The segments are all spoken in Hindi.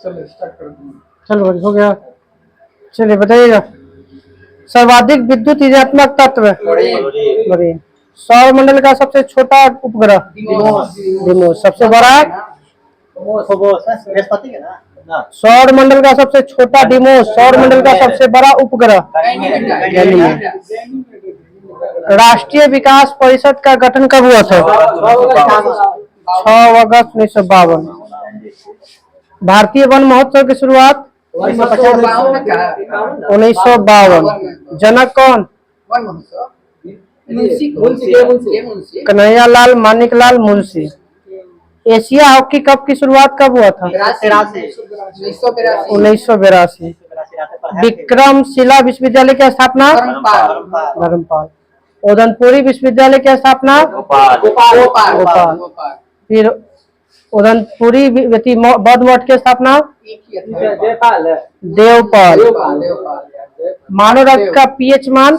चलो स्टार्ट कर दूंगा। चलो हो गया। चलिए बताइएगा। सर्वाधिक विद्युत ऋणात्मक तत्व क्लोरीन। सौर मंडल का सबसे छोटा उपग्रह डिमोस। सबसे बड़ा बृहस्पति है ना। सौर मंडल का सबसे छोटा डिमोस। सौर मंडल का सबसे बड़ा उपग्रह गैनीमेड। राष्ट्रीय विकास परिषद का गठन कब हुआ था? 6 अगस्त 1952। भारतीय वन महोत्सव की शुरुआत 1952। जनक कौन? Kanhaiyalal Maneklal Munshi. Asia hockey cup की शुरुआत कब हुआ था? 1982। विक्रमशिला विश्वविद्यालय की स्थापना धर्मपाल। उदनपुरी विश्वविद्यालय की स्थापना गोपाल। फिर उदनपुरी बौद्ध मठ की स्थापना देवपाल। मानव रक्त का पीएच मान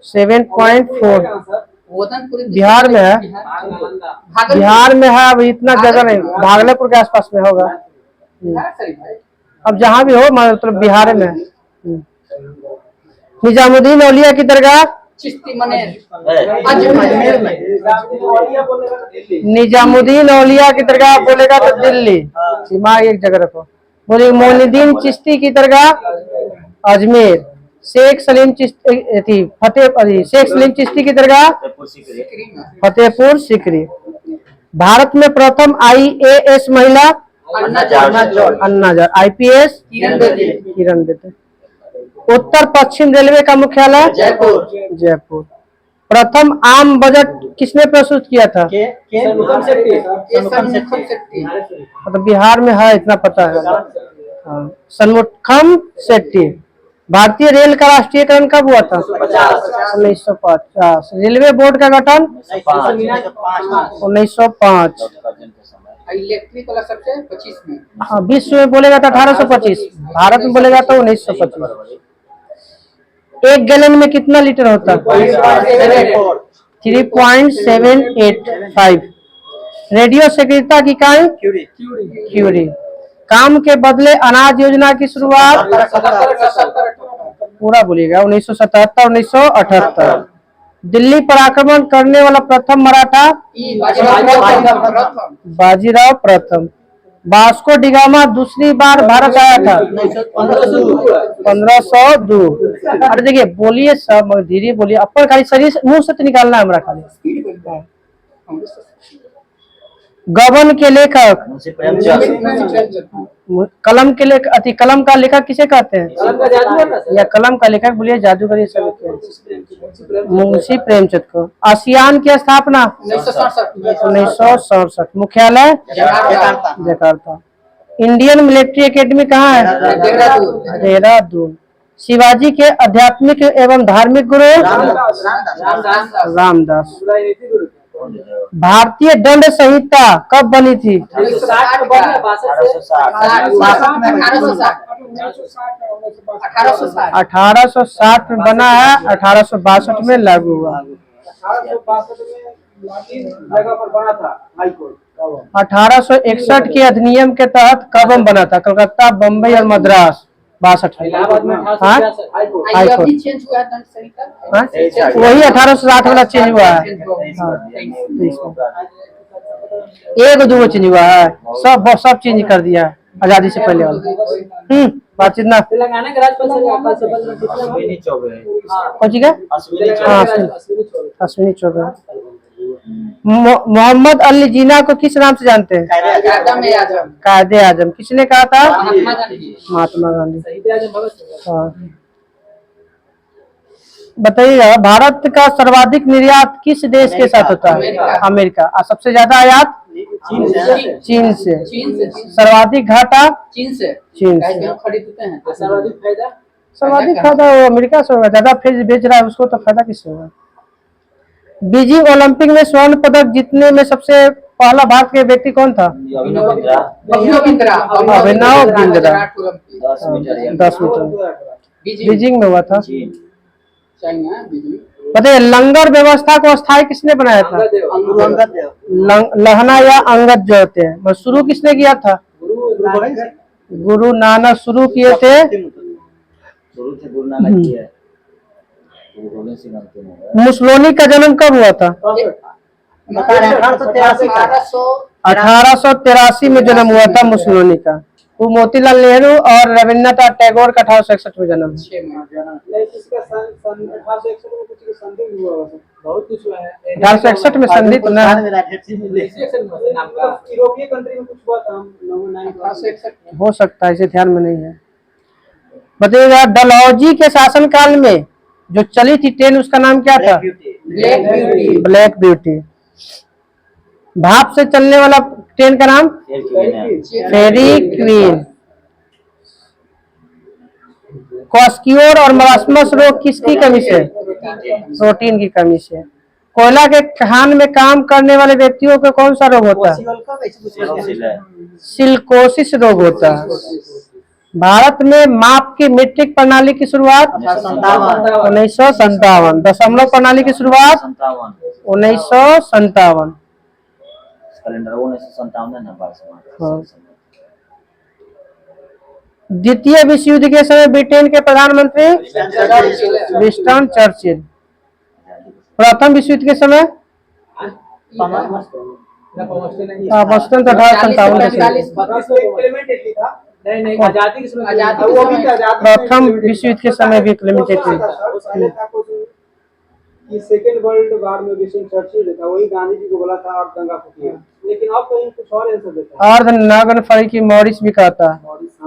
7.4। बिहार में है। बिहार में है। अभी इतना जगह नहीं, भागलपुर के आसपास में होगा। अब जहाँ भी हो मतलब बिहार में है। निजामुद्दीन औलिया की दरगाह निजामुद्दीन औलिया की दरगाह बोलेगा तो दिल्ली। दिमाग एक जगह रखो। बोलिए मोइनुद्दीन चिश्ती की दरगाह अजमेर। शेख सलीम चिश्ती शेख सलीम चिश्ती की दरगाह फतेहपुर सीकरी। भारत में प्रथम IAS महिला अन्ना हज़ारे। IPS किरण बेदी। उत्तर पश्चिम रेलवे का मुख्यालय जयपुर। प्रथम आम बजट किसने प्रस्तुत किया था? मतलब बिहार में है, इतना पता है। सन्मुखम शेट्टी। भारतीय रेल का राष्ट्रीयकरण कब हुआ था? 1950। रेलवे बोर्ड का गठन 1905। इलेक्ट्रिक वाला सबसे 25 में। हाँ, विश्व में बोलेगा तो 1825। भारत में बोलेगा तो 1925। एक गैलन में कितना लीटर होता है? 3.785। रेडियो सक्रियता की इकाई क्यूरी। काम के बदले अनाज योजना की शुरुआत पूरा बोलिएगा 1977 1978। दिल्ली पर आक्रमण करने वाला प्रथम मराठा बाजीराव प्रथम। वास्को डिगामा दूसरी बार भारत आया था 1502। अरे देखिए बोलिए, सब धीरे बोलिए। अपन खाली शरीर मुंह से तो निकालना है हमारा खाली। गबन के लेखक कलम के लेखक कलम का लेखक किसे कहते हैं? या कलम का लेखक बोलिए, जादूगर सब मुंशी प्रेमचंद को। आसियान की स्थापना 1967। मुख्यालय जकार्ता। इंडियन मिलिट्री एकेडमी कहाँ है? देहरादून। शिवाजी के आध्यात्मिक एवं धार्मिक गुरु रामदास। भारतीय दंड संहिता कब बनी थी? 1860 में बना है। 1862 में लागू हुआ। 1861 के अधिनियम के तहत कब बना था? कलकत्ता, बम्बई और मद्रास। 62 वही 1860 वाला चेंज हुआ है। एक दो चेंज हुआ है, सब चेंज कर दिया है आजादी से पहले वाला। बातचीत ना तेलंगाना के राज्यपाल अश्विनी चौबे। मोहम्मद अली जिन्ना को किस नाम से जानते हैं? कायदे आजम। किसने कहा था? महात्मा गांधी। हाँ, बताइएगा। भारत का सर्वाधिक निर्यात किस देश के साथ होता है? अमेरिका। और सबसे ज्यादा आयात चीन से। सर्वाधिक घाटा चीन से। सर्वाधिक फायदा वो अमेरिका से होगा। ज्यादा बेच रहा है उसको तो फायदा किससे होगा? बीजिंग ओलंपिक में स्वर्ण पदक जीतने में सबसे पहला भारत के व्यक्ति कौन था? अभिनव बिंद्रा। 10 मीटर बीजिंग में हुआ था। बताइए, लंगर व्यवस्था को अस्थायी किसने बनाया था? लहना या अंगद जो होते हैं। शुरू किसने किया था? गुरु नानक शुरू किए थे। शुरू से गुरु नानक की है। गुरु गोविंद सिंह अंतिम हो गए। मुसोलिनी का जन्म कब हुआ था? बता रहे हैं 1883 में जन्म हुआ था मुसोलिनी का। वो मोतीलाल नेहरू और रविन्द्रनाथ टैगोर का 1861 में जन्म है। 1861 में संधि तो ना यूरोपीय कंट्री में कुछ हुआ था 1861 हो सकता है, इसे ध्यान में नहीं है। बताइएगा डलहौजी के शासनकाल में जो चली थी ट्रेन उसका नाम क्या था? Black beauty black beauty. भाप से चलने वाला ट्रेन का नाम? फेरी क्वीन। क्वास्कियोर और मरासमस रोग किसकी कमी से? प्रोटीन की कमी से। कोयला के खान में काम करने वाले व्यक्तियों को कौन सा रोग होता है? सिलिकोसिस रोग होता है। भारत में माप की मीट्रिक प्रणाली की शुरुआत 1957। दशमलव प्रणाली की शुरुआत 1957। कैलेंडर 1957 है ना हाँ। द्वितीय विश्व युद्ध के समय ब्रिटेन के प्रधानमंत्री विंस्टन चर्चिल। प्रथम विश्व युद्ध के समय बस्टन तो 1857 नहीं आजादी के समय प्रथम विश्व युद्ध के समय भी इम्प्लीमेंटेड हुई। कि सेकेंड वर्ल्ड वार में विंस्टन चर्चिल था, वही गांधी जी को बोला था और दंगा को किया। लेकिन अब कहीं कुछ और आंसर देता है। अर्ध नग्न फरीकी मॉरिस भी कहता है,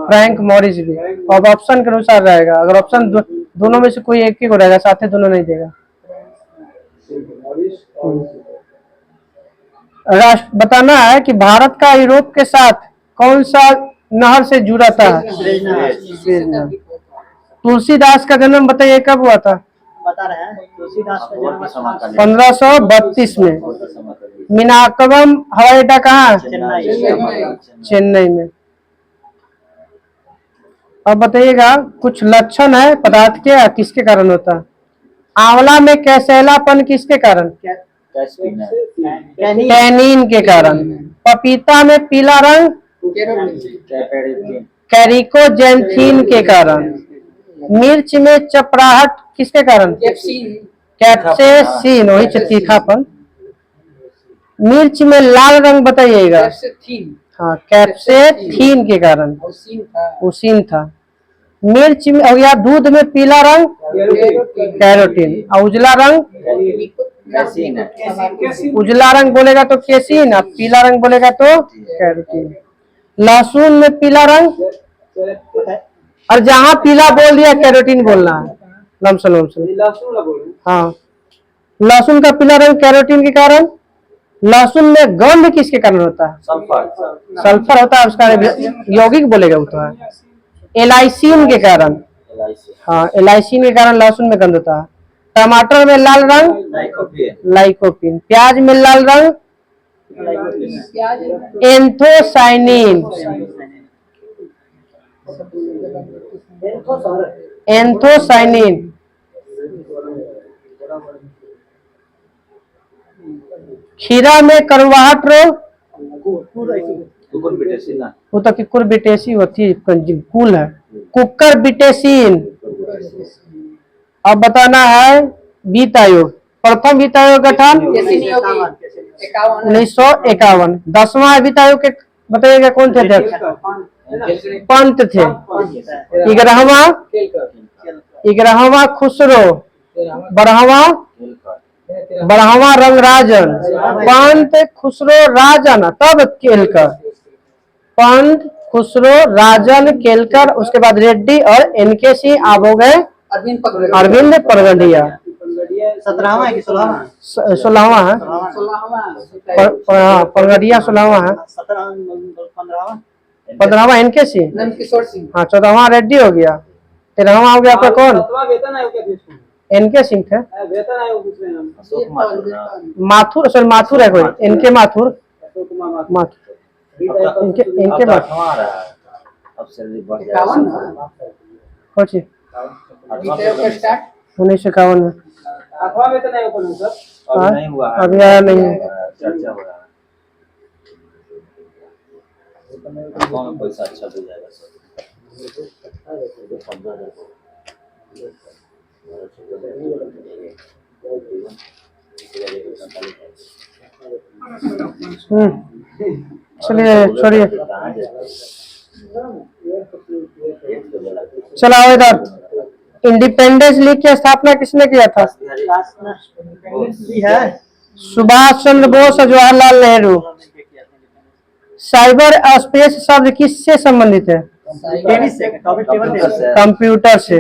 फ्रैंक मॉरिस भी। अब ऑप्शन के अनुसार रहेगा, अगर ऑप्शन दोनों में से कोई एक ही को रहेगा, साथ ही दोनों नहीं देगा। राष्ट्र बताना है कि भारत का यूरोप के साथ कौन सा नहर से जुड़ा था? तुलसीदास का जन्म बताइए कब हुआ था? बता रहे हैं तुलसीदास का जन्म 1532 में। मीनाकवम हवाई अड्डा कहाँ है? चेन्नई में। अब बताइएगा कुछ लक्षण है पदार्थ के किसके कारण होता है? आंवला में कैसेलापन किसके कारण? टैनिन के कारण। पपीता में पीला रंग कैरिकोजेंथीन के कारण। मिर्च में चपराहट किसके कारण? कैप्सेसिन, वही तीखापन। मिर्च में लाल रंग बताइएगा। हाँ, कैप्सेथीन के कारण, उसीन था। मिर्च में हो गया। दूध में पीला रंग कैरोटीन, और उजला रंग उजला रंग बोलेगा तो केसीन, और पीला रंग बोलेगा तो कैरोटीन। लहसुन में पीला रंग, और जहाँ पीला बोल दिया कैरोटीन बोलना है। लमसम हाँ, लहसुन का पीला रंग कैरोटीन के कारण। लहसुन में गंध किसके कारण होता है? सल्फर होता है, उसका यौगिक बोलेगा वो तो है। एलाइसिन के कारण। हाँ, एलाइसिन के कारण लहसुन में गंध होता है। टमाटर में लाल रंग लाइकोपिन। प्याज में लाल रंग एंथोसाइनिन। एंथोसाइनिन। खीरा में करवाहट रोग वो तो कुकुर बिटेसी होती है, कुल है। कुकर बिटेसीन। अब बताना है वित्त आयोग। प्रथम वित्त आयोग गठन 1951। 10वां वित्त आयोग के बताइएगा कौन थे अध्यक्ष? पंत थे। 11वां खुसरो। 12वां रंगराजन। पंत, खुसरो, राजन, तब केलकर। पंत, खुसरो, राजन, केलकर, उसके बाद रेड्डी और इनके सिंह। आप हो गए अरविंद पगडिया। 17वां है कि 16वां? 16वां है। पगडिया 16वां है। 15वां इनके सिंह। हाँ, 14वां रेड्डी हो गया। 13वां हो गया आपका कौन? इनके सिंह थे। माथुर, सर माथुर है कोई, इनके माथुर। इनके माथुर कुछ 1951 में। अभी आया नहीं है। गाँव में पैसा अच्छा दे जाएगा सब। 15,000 चलिए छोड़िए, चलो आओ इधर। इंडिपेंडेंस लीग की स्थापना किसने किया था? है सुभाष चंद्र बोस और जवाहरलाल नेहरू। साइबर स्पेस शब्द किससे संबंधित है? टेनिस से कंप्यूटर से।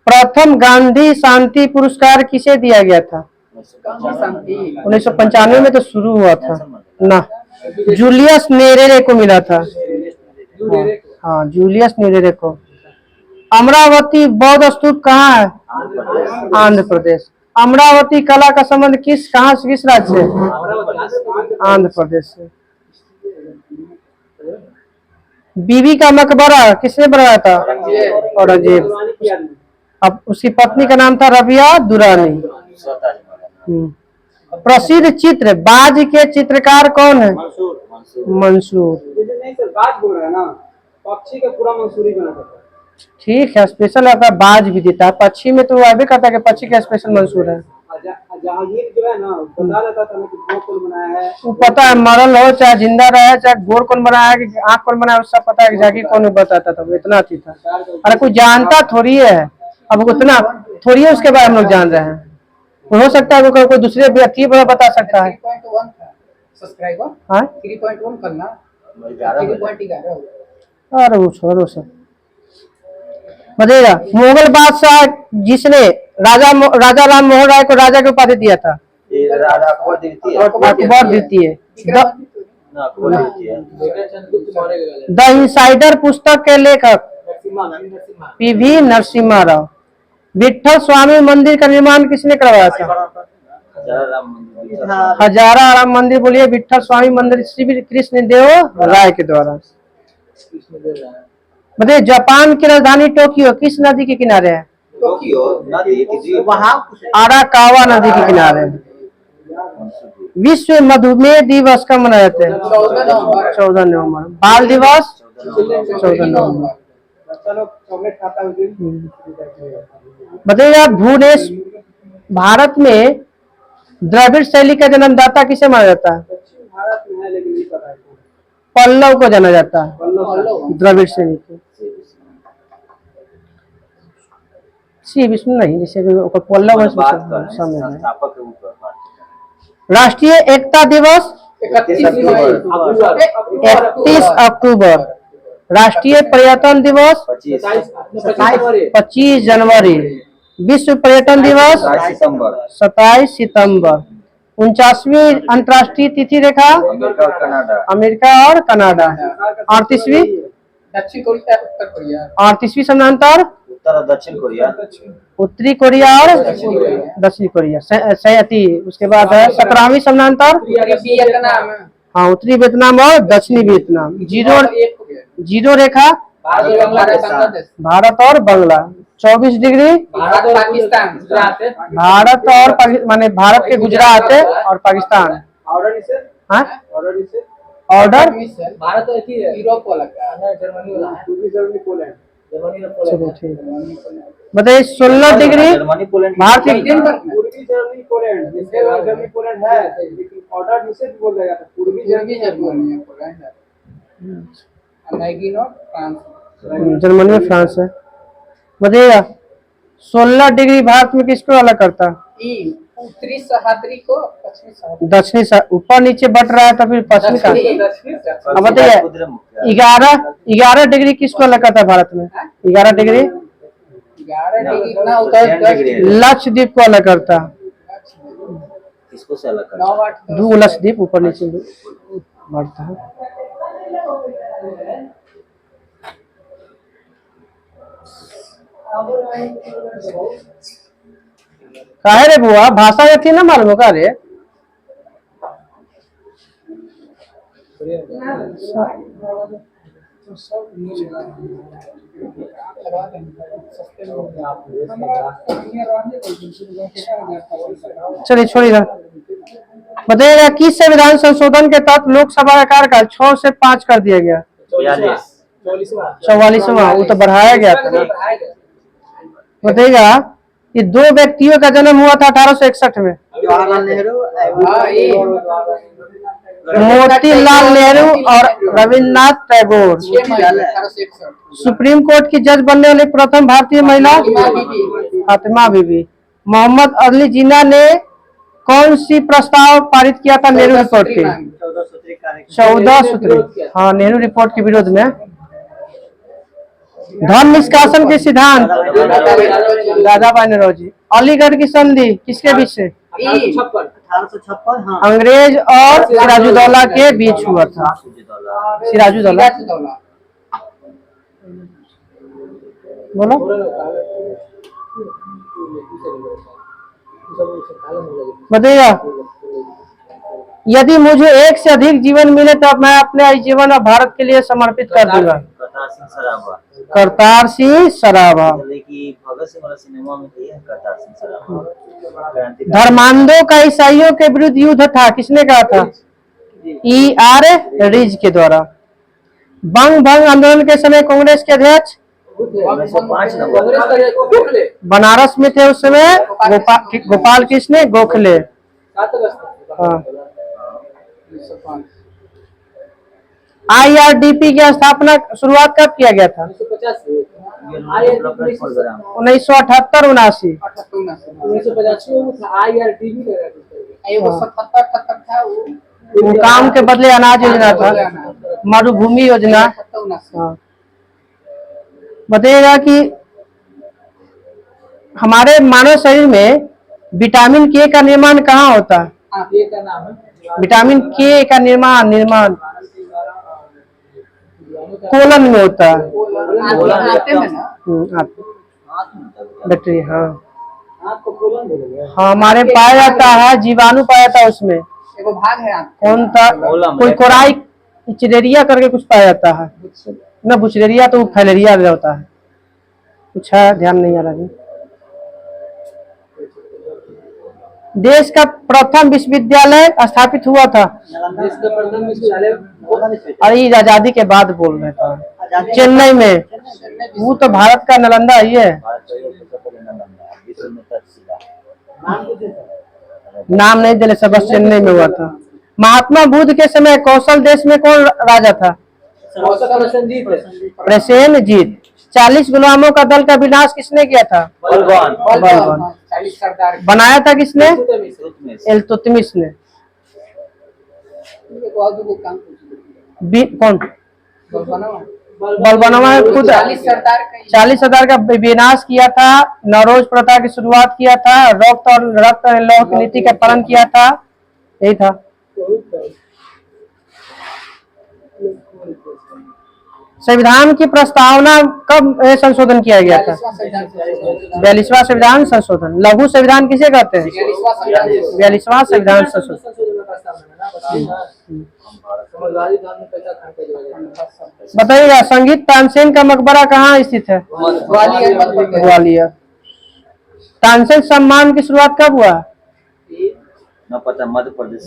प्रथम गांधी शांति पुरस्कार किसे दिया गया था? 1995 में तो शुरू हुआ था ना, जूलियस नेरेरे को मिला था। हाँ, जूलियस नेरेरे को। अमरावती बौद्ध स्तूप कहाँ है? आंध्र प्रदेश। अमरावती कला का संबंध किस राज्य से? आंध्र प्रदेश से। बीबी का मकबरा किसने बनाया था? औरंगजेब। अब उसकी पत्नी का नाम था रबिया दुरानी। प्रसिद्ध चित्र बाज के चित्रकार कौन है? मंसूर। नहीं सर, बात बोल रहा है ना, पक्षी का पूरा मंसूरी बना था। ठीक है, स्पेशल आपका बाज भी देता है। पक्षी में तो वो भी कहता है कि पक्षी का स्पेशल मंसूर है। जहांगीर जो है ना, बता देता था ना कि गोल कौन बनाया है। वो पता है, मरल हो चाहे जिंदा रहे, चाहे गोर कौन बनाया कि आँख कौन बनाया, सब पता है। जाकिर कौन बताता था, वो इतना अति था। अरे कोई जानता थोड़ी है, अब उतना थोड़ी है उसके बारे में लोग जान रहे हैं। हो सकता है वो कोई दूसरे व्यक्ति बता सकता है। 3.1 था सब्सक्राइबर। हाँ 3.1 करना, 3.11। अरे वो छोड़ो सब। बताइएगा, मुगल बादशाह जिसने राजा राम मोहन राय को राजा की उपाधि दिया था? अकबर द्वितीय। द इनसाइडर पुस्तक के लेखक पीवी नरसिम्हा राव। विठल स्वामी मंदिर का निर्माण किसने करवाया था? हजारा राम मंदिर बोलिए। विठल स्वामी मंदिर श्री कृष्ण देव राय के द्वारा। बताइए, जापान की राजधानी टोक्यो किस नदी के किनारे है? टोक्यो नदी वहाँ आराकावा नदी के किनारे। विश्व मधुमेह दिवस कब मनाया जाता है? 14 नवंबर। बाल दिवस 14 नवंबर। चलो चॉकलेट खाता हूँ दिन। बताइए, भुवनेश्वर भारत में द्रविड़ शैली का जन्मदाता किसे माना जाता है? दक्षिण भारत में है लेकिन नहीं पता है। पल्लव को जाना जाता है, पल्लव द्रविड़ शैली को। सी विष्णु नहीं, जैसे पल्लव समय। राष्ट्रीय एकता दिवस 31 अक्टूबर। राष्ट्रीय पर्यटन दिवस 25 जनवरी। विश्व पर्यटन दिवस 27 सितंबर। 49वीं अंतर्राष्ट्रीय तिथि रेखा अमेरिका और कनाडा। 38वीं दक्षिण कोरिया, उत्तर कोरिया। 38वीं समानांतर उत्तर और दक्षिण कोरिया। उत्तरी कोरिया और दक्षिणी कोरिया। सही। उसके बाद है 17वीं समानांतर वियतनाम। हाँ, उत्तरी वियतनाम और दक्षिणी वियतनाम। जीरो रेखा भारत और बांग्ला। 24 डिग्री भारत और पाकिस्तान। भारत और माने भारत के गुजरात और पाकिस्तान। ऑर्डर इसे हाँ, ऑर्डर भारत तो यूरोप को लगता है, जर्मनी वाला है। पूर्वी जर्मनी पोलैंड। चलो ठीक। बताइए, 16 डिग्री भारत की पूर्वी जर्मनी पोलैंड, जिसके बाद जर्मनी पोलैंड है लेकिन ऑर्डर जिसे भी बोल जाएगा पूर्वी जर्मनी जर्मनी है, पोलैंड है। अमेरिकी और फ्रांस। जर्मनी में फ्रांस है। बताइएगा, 16 डिग्री भारत में किसको अलग करता है? उत्तरी सह्याद्री को पश्चिमी सह्याद्री। दक्षिणी ऊपर नीचे बढ़ रहा है तो फिर पश्चिमी का। अब बताइए, 11 डिग्री किसको अलग करता है भारत में? 11 डिग्री 11 डिग्री ना, उधर लक्षद्वीप को अलग करता है। किसको से अलग करता है? दो लक्षद्वीप ऊपर नीचे बढ़ता है। काहे रे बुआ, भाषा ये थी ना मालूम का रे? चलिए छोड़िएगा। बताइएगा, किस संविधान संशोधन के तहत लोकसभा का कार्यकाल 6 से 5 कर दिया गया? 42 44वां, वो तो बढ़ाया गया था ना। बताइएगा कि दो व्यक्तियों का जन्म हुआ था 1861 में, जवाहरलाल नेहरू मोतीलाल नेहरू और रविन्द्रनाथ टैगोर। सुप्रीम कोर्ट की जज बनने वाली प्रथम भारतीय महिला फातिमा बीबी। मोहम्मद अली जिन्ना ने कौन सी प्रस्ताव पारित किया था नेहरू रिपोर्ट के? 14 सूत्री कार्यक्रम 14 सूत्री, हाँ, नेहरू रिपोर्ट के विरोध में। धन निष्कासन के सिद्धांत दादाभाई नौरोजी। अलीगढ़ की संधि किसके बीच से? 1856 हाँ अंग्रेज और सिराजुद्दौला के बीच हुआ था। सिराजुद्दौला बोलो। बताइएगा, यदि मुझे एक से अधिक जीवन मिले तो मैं अपने जीवन और भारत के लिए समर्पित कर दूंगा। करतार सिंह सराभा। करतार सिंह सराभा। कि भगत सिंह वाला सिनेमा में थी करतार सिंह सराभा। धर्मांधों का ईसाइयों के विरुद्ध युद्ध था, किसने कहा था? E.R. रीज के द्वारा। बंग भंग आंदोलन के समय कांग्रेस के अध्यक्ष 1905 नंबर बनारस में थे उस समय गोपाल कृष्ण गोखले। हाँ। IRDP की स्थापना शुरुआत कब किया गया था? 1978 79। वो काम के बदले अनाज योजना था, मरुभूमि योजना। हाँ। बताइएगा कि हमारे मानव शरीर में विटामिन के का निर्माण कहाँ होता है? विटामिन के का निर्माण कोलन में होता है। बैक्टीरिया, हाँ हाँ, हमारे पाया जाता है, जीवाणु पाया जाता है उसमें। भाग है कौन था? कोई कोराई चिलेरिया करके कुछ पाया जाता है ना, बुचलेरिया तो फैलेरिया होता है कुछ है, ध्यान नहीं आ रहा जी। देश का प्रथम विश्वविद्यालय स्थापित हुआ था? अरे आजादी के बाद बोल रहे थे, चेन्नई में। वो तो भारत का नालंदा ही है। नाम नहीं दिले, सब बस चेन्नई में हुआ था। महात्मा बुद्ध के समय कौशल देश में कौन राजा था? प्रसेनजीत। 40 गुलामों का दल का विनाश किसने किया था? बलवान। बनाया था किसने? इल्तुतमिश ने। कौन? बलबनवा खुद 40 सरदार का विनाश किया था। नौरोज प्रथा की शुरुआत किया था। रक्त और लौह की नीति का पालन किया था। यही था। संविधान की प्रस्तावना कब संशोधन किया गया था? 42वां संविधान संशोधन। लघु संविधान किसे कहते हैं? 42वां संविधान संशोधन। बताइएगा, संगीत तानसेन का मकबरा कहाँ स्थित है? ग्वालियर। तानसेन सम्मान की शुरुआत कब हुआ? मध्य प्रदेश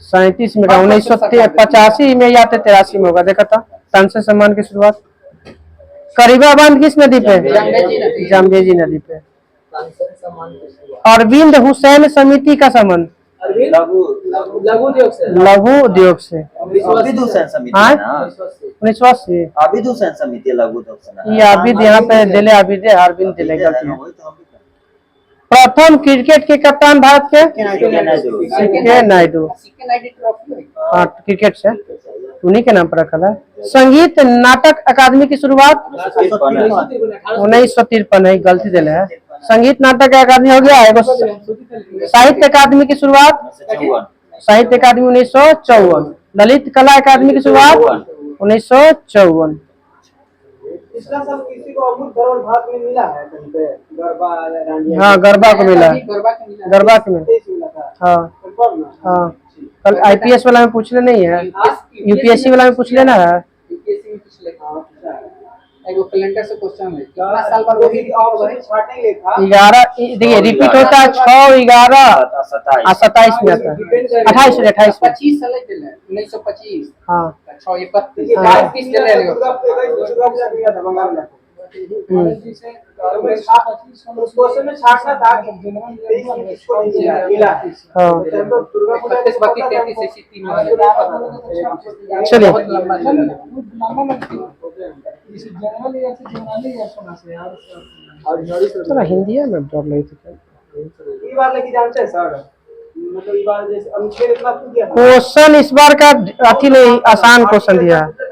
37 में का 1985 में या 83 में होगा, देखा था। तानसेन सम्मान की शुरुआत। करीबा बांध किस नदी पे? जाम्बेजी नदी पे। अरविंद हुसैन समिति का संबंध लघु उद्योग से। 1980 आबिद हुसैन समिति लघु उद्योग से। ये आबिद यहाँ पे दिले, आबिद है, अरविंद दिले, गलती है। प्रथम क्रिकेट के कप्तान भारत के? सीके नायडू। हाँ, क्रिकेट से उन्हीं के नाम पर रखा है। संगीत नाटक अकादमी की शुरुआत 1953 है, गलती दिले है। संगीत नाटक अकादमी हो गया है। साहित्य अकादमी की शुरुआत? साहित्य अकादमी 1954। ललित कला अकादमी की शुरुआत 1954। इसका सब किसी को अमूल धरोहर भारत में मिला है कहीं पे? गरबा हाँ, गरबा को मिला। गरबा को मिला। हाँ हाँ, कल IPS वाला में पूछ ले, नहीं है यूपीएससी वाला में पूछ लेना है। एगो कैलेंडर से क्वेश्चन है कितना साल बाद वही ऑप्शन छाटने लिखा 11 देखिए रिपीट होता है 6 11 और 27 में आता है 28 में 28 में 25 साल दिले 1925 हाँ 6 31 हाँ। 30 दिले दुर्गा पूजा किया था बंगाल में उस क्वेश्चन में छाटना था कि किसको मिला हाँ दुर्गा पूजा 32 32 33 से 3 चलिए बहुत लंबा चला थोड़ा हिंदी है मैं प्रॉब्लम थी ये बार लेके जानते हैं सर मतलब ये बार जैसे अनुच्छेद इतना पूछ दिया था क्वेश्चन इस बार का अति नहीं आसान क्वेश्चन दिया है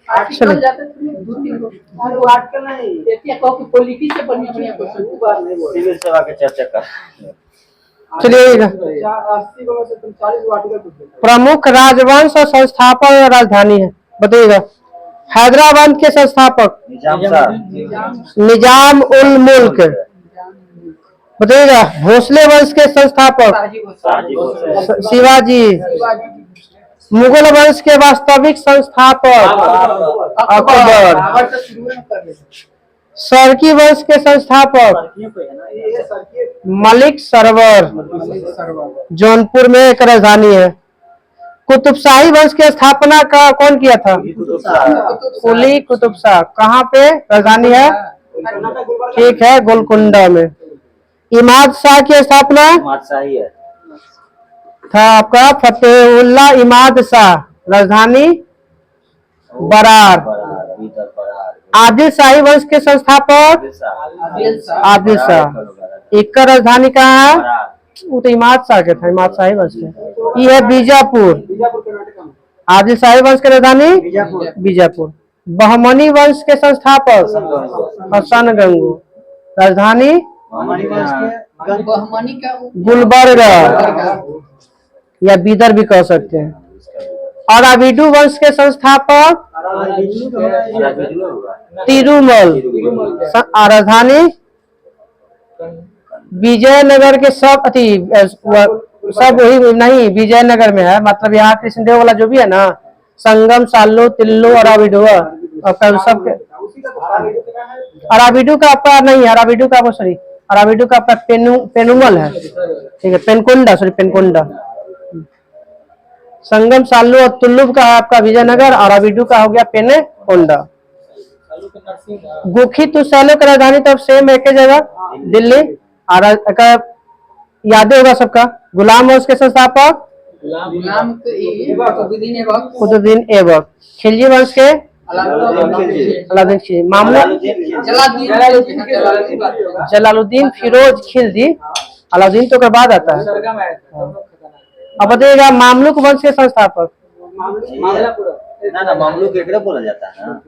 आर्टिकल जाते थे 2-3 और वो आर्टिकल नहीं देखिए कॉपी पॉलिटिक्स से बढ़िया बढ़िया क्वेश्चन वो बार नहीं बोल सिविल सेवा के चर्चा कर चलिए 80 को में से तुम 40 आर्टिकल पूछ लेते प्रमुख राजवंश और संस्थापक और राजधानी है बताइएगा हैदराबाद के संस्थापक निजाम साहब निजाम उल मुल्क बताइएगा भोसले वंश के संस्थापक शिवाजी मुगल वंश के वास्तविक संस्थापक अकबर सरकी वंश के संस्थापक ये सर की मलिक सरवर जौनपुर में एक राजधानी है कुतुबशाही वंश की स्थापना का कौन किया था कुली कुतुब शाह कहाँ पे राजधानी है कर्नाटक गुलबर्गा ठीक है गोलकुंडा में इमाद शाह की स्थापना शाही है था आपका फतेहुल्ला इमाद शाह राजधानी बरार आदिल शाही वंश के संस्थापक आदिल शाह इनका राजधानी कहाँ है वो तो इमाद शाह के था इमाद शाही वंश के ये है बीजापुर बीजापुर कर्नाटक में आदिल शाही वंश की राजधानी बीजापुर बहमनी वंश के संस्थापक हसन गंगू राजधानी बहमनी का गुलबर्गा या बीदर भी कह सकते हैं अराबिडू वंश के संस्थापक तिरुमल राजधानी विजयनगर के सब सब वही नहीं विजयनगर में है मतलब यहाँ कृष्णदेव वाला जो भी है ना संगम सालो तिल्लो अराबिडू आपका सब उसी का तो आर्टिकल है अराबिडू का आपका नहीं अराबिडू का वो सॉरी अराबिडू का आपका पेनुमल है ठीक है पेनकोंडा सॉरी पेनकोंडा संगम सालो और तुल्लुब का है आपका विजयनगर और अराबिडू का हो गया पेनकोंडा गुखी तुसैलो की राजधानी तो सेम एक ही जगह दिल्ली और यादें होगा सबका गुलाम वंश के संस्थापक गुलाम कुतुबुद्दीन ऐबक कुतुबुद्दीन ऐबक खिलजी वंश के अलाउद्दीन खिलजी मामला जलालुद्दीन फिरोज खिलजी अलाउद्दीन तो के बाद आता है अब बताइएगा मामलुक वंश के संस्थापक ना मामलुक एकड़ा बोला जाता है ना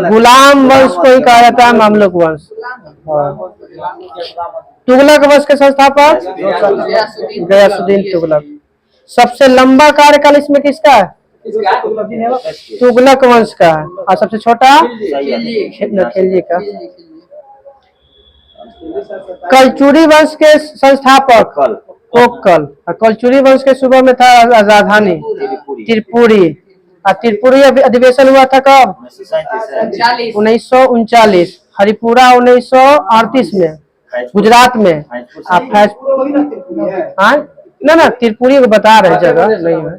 गुलाम वंश को ही कहा जाता है मामलुक वंश तुगलक वंश के संस्थापक गयासुद्दीन तुगलक सबसे लंबा कार्यकाल इसमें किसका है तुगलक वंश का है और सबसे छोटा खिलजी का कलचुरी वंश के संस्थापक कोक्कल और कलचुरी वंश के सुबह में था राजधानी त्रिपुरी और त्रिपुरी अधिवेशन हुआ था कब 1939 हरिपुरा 1938 में गुजरात में आप वही ना त्रिपुरी है हाँ ना त्रिपुरी को बता रहे जगह नहीं है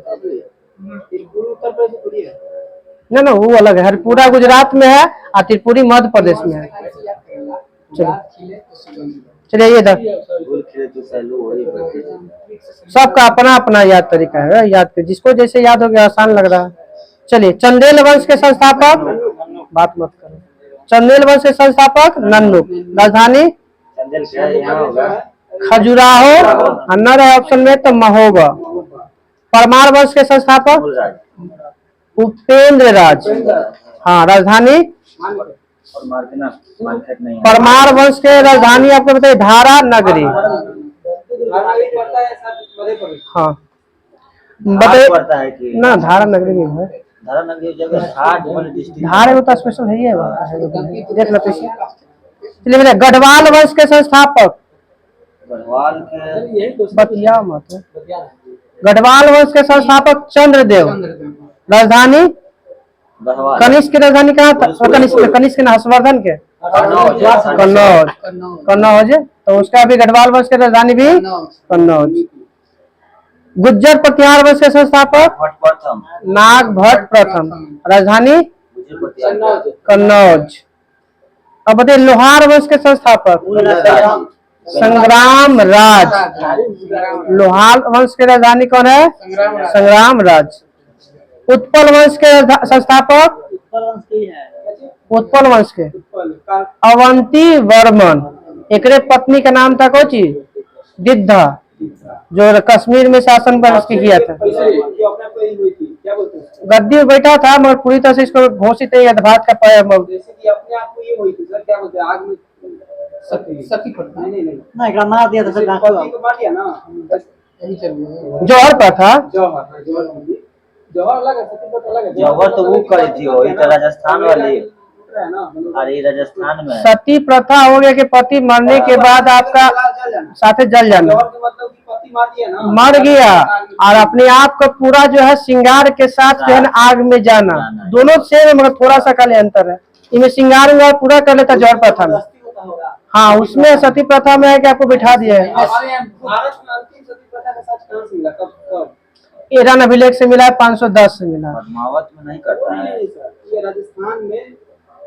त्रिपुरी उत्तर प्रदेश पूरी है ना वो अलग है हरिपुरा गुजरात में है और त्रिपुरी मध्य प्रदेश में है चलिए ये था सबका अपना अपना याद तरीका है याद पे जिसको जैसे याद हो गया आसान लग रहा है चलिए चंदेल वंश के संस्थापक बात मत करो चंदेल वंश के संस्थापक नन्नुक राजधानी खजुराहो अन्ना रहे ऑप्शन में तो महोबा परमार वंश के संस्थापक उपेंद्र राज हाँ राजधानी परमार वंश के राजधानी आपको बताइए धारा नगरी पड़ता है सर मधेपुरा हाँ बताइए ना धारा नगरी में है धार में तो स्पेशल है ही है देख लो चलिए मेरे गढ़वाल वंश के संस्थापक बतिया मत गढ़वाल वंश के संस्थापक चंद्रदेव राजधानी गढ़वाल। कनिष्क की राजधानी कहाँ था? कनिष्क के हर्षवर्धन के कन्नौज। कन्नौज तो उसका भी गढ़वाल वंश की राजधानी भी कन्नौज। गुज्जर प्रतिहार वंश के संस्थापक भट्ट प्रथम। नाग भट्ट प्रथम। राजधानी कन्नौज। अब बताइए लोहार वंश के संस्थापक संग्राम राज। लोहार वंश की राजधानी कौन है? संग्राम राज। उत्पल वंश के संस्थापक उत्पल वंश के अवंती वर्मन। एकरे पत्नी का नाम था कोची दिद्धा, जो कश्मीर में शासन पर उसकी किया था। गद्दी में बैठा था मगर पूरी तरह से इसको घोषित नहीं किया था। भारत का जैसे कि अपने आप को ये हुई थी सर, क्या बोलते हैं, आग में सती पड़ता है। नहीं ना एकरा मार दिया था सर, पति को मार दिया ना, यही चल रहा है। जौहर पर था। जौहर अलग है, सती पड़ता अलग है। जौहर तो वो करी थी, वो ये तो राजस्थान वाली है ना, अरे राजस्थान में सती प्रथा हो गया कि पति मरने के बाद आपका साथे जल जाना। जौहर का मतलब कि पति मार दिया ना, मर गया और अपने आप को पूरा जो है श्रृंगार के साथ जो है ना आग में जाना। दोनों सेम है मगर थोड़ा सा काले अंतर है। इनमें श्रृंगार पूरा कर लेता जौहर प्रथा में। हाँ उसमें सती प्रथा में है कि आपको बिठा दिया है। भारत में अंतिम सती प्रथा का सच कहाँ से मिला, कब? ईरान अभिलेख से मिला है, 510 से मिला है। पद्मावत में नहीं करता है। नहीं सर, ये राजस्थान में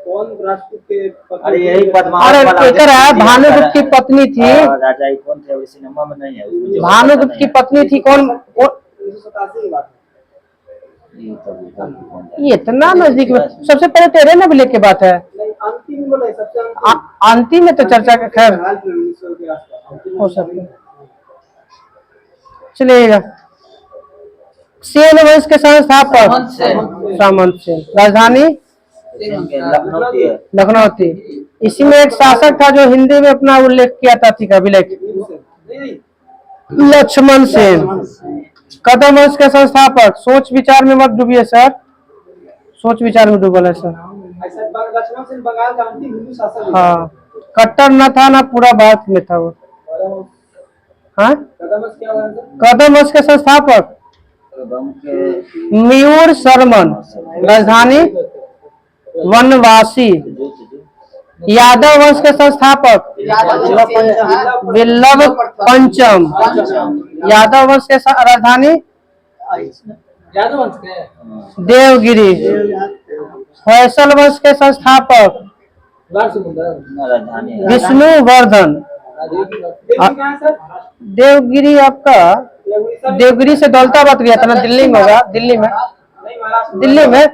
कौन राजपूत के पति? अरे यही पद्मावत अरे वाला एकर है भानुगुप्त की पत्नी थी। राजा ही कौन थे, अभी सिनेमा में नहीं है उसमें जो भानुगुप्त की पत्नी थी कौन? 1987 की बात है। ये तो कौन है? ये इतना नजदीक में सबसे पहले तो ईरान अभिलेख की बात है। नहीं, अंतिम में बोला है, सबसे अंतिम। अंतिम में तो चर्चा का खैर हाल फिल्म 1900 के आसपास अंतिम हो सकता है। चलिएगा। सेन वंश के संस्थापक सामंत सेन। राजधानी लखनऊ थी है। लखनऊ थी। इसी में एक शासक था जो हिंदी में अपना उल्लेख किया था, ठीक है अभिलेख, नहीं, लक्ष्मण सेन। कदम वंश के संस्थापक। सोच विचार में मत डूबिए सर, सोच विचार में डूबल है सर। ऐसा लक्ष्मण सेन बंगाल का अंतिम हिंदू शासक है। हाँ कट्टर न था ना पूरा भारत में था वो। हाँ कदम क्या हुआ सर? कदम वंश के संस्थापक कदम के मयूर शर्मन। राजधानी वनवासी। यादव वंश के संस्थापक विल्लभ पंचम। यादव वंश के राजधानी यादव वंश के देवगिरी। होयसल वंश के संस्थापक राजधानी है। विष्णुवर्धन। देवगिरी कहाँ है सर? देवगिरी आपका देवगिरी से दौलताबाद गया था ना, दिल्ली में होगा। दिल्ली में नहीं, महाराष्ट्र दिल्ली में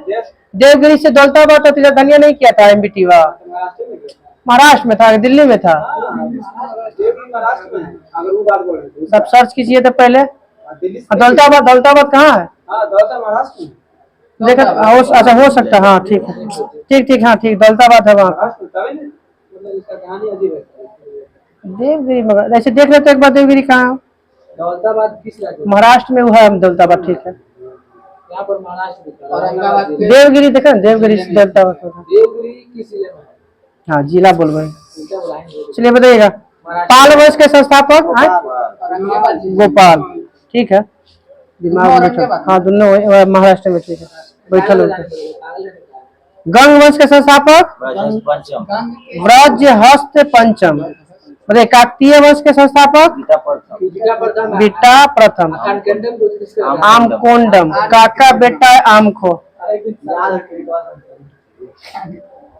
देवगिरी से दौलताबाद तो धनिया नहीं किया था एमबीटी वा महाराष्ट्र में क्या? महाराष्ट्र में था, दिल्ली में था। देवगिरी महाराष्ट्र में है, अगर वो बात बोले तो। सब सर्च कीजिए तो पहले। दिल्ली से दौलताबाद दौलताबाद कहाँ है? हाँ, दौलता महाराष्ट्र में। देखा अच्छा हो सकता है। हाँ ठीक है, ठीक ठीक, हाँ ठीक, दौलताबाद है वहाँ। महाराष्ट्र तभी ना, मतलब इसका कहानी अजीब है। देवगिरी मगर ऐसे देख लेते एक बार देवगिरी कहाँ है? दौलताबाद किस राज्य में? महाराष्ट्र में हुआ है दौलताबाद, ठीक है। यहाँ पर महाराष्ट्र में। औरंगाबाद के देवगिरी देखा ना, देवगिरी से दौलताबाद होगा। देवगिरी किस जिले में है? हाँ जिला बोल रहे हैं। उनका बुलाएंगे। चलिए बताइएगा। पाल वंश के संस्थापक हैं? औरंगाबाद जिले। गोपाल, ठीक है। दिमाग में बैठा। हाँ दोनों महाराष्ट्र में, ठीक है बैठल होते। गंग वंश के संस्थापक ब्रजहंस पंचम। ब्रज हस्त पंचम। बताइए काकतीय वंश के संस्थापक गीता प्रथम। जिला प्रधान बिट्टा प्रथम। आमकोंडम को किसका? आमकोंडम। काका बेटा है आमखो।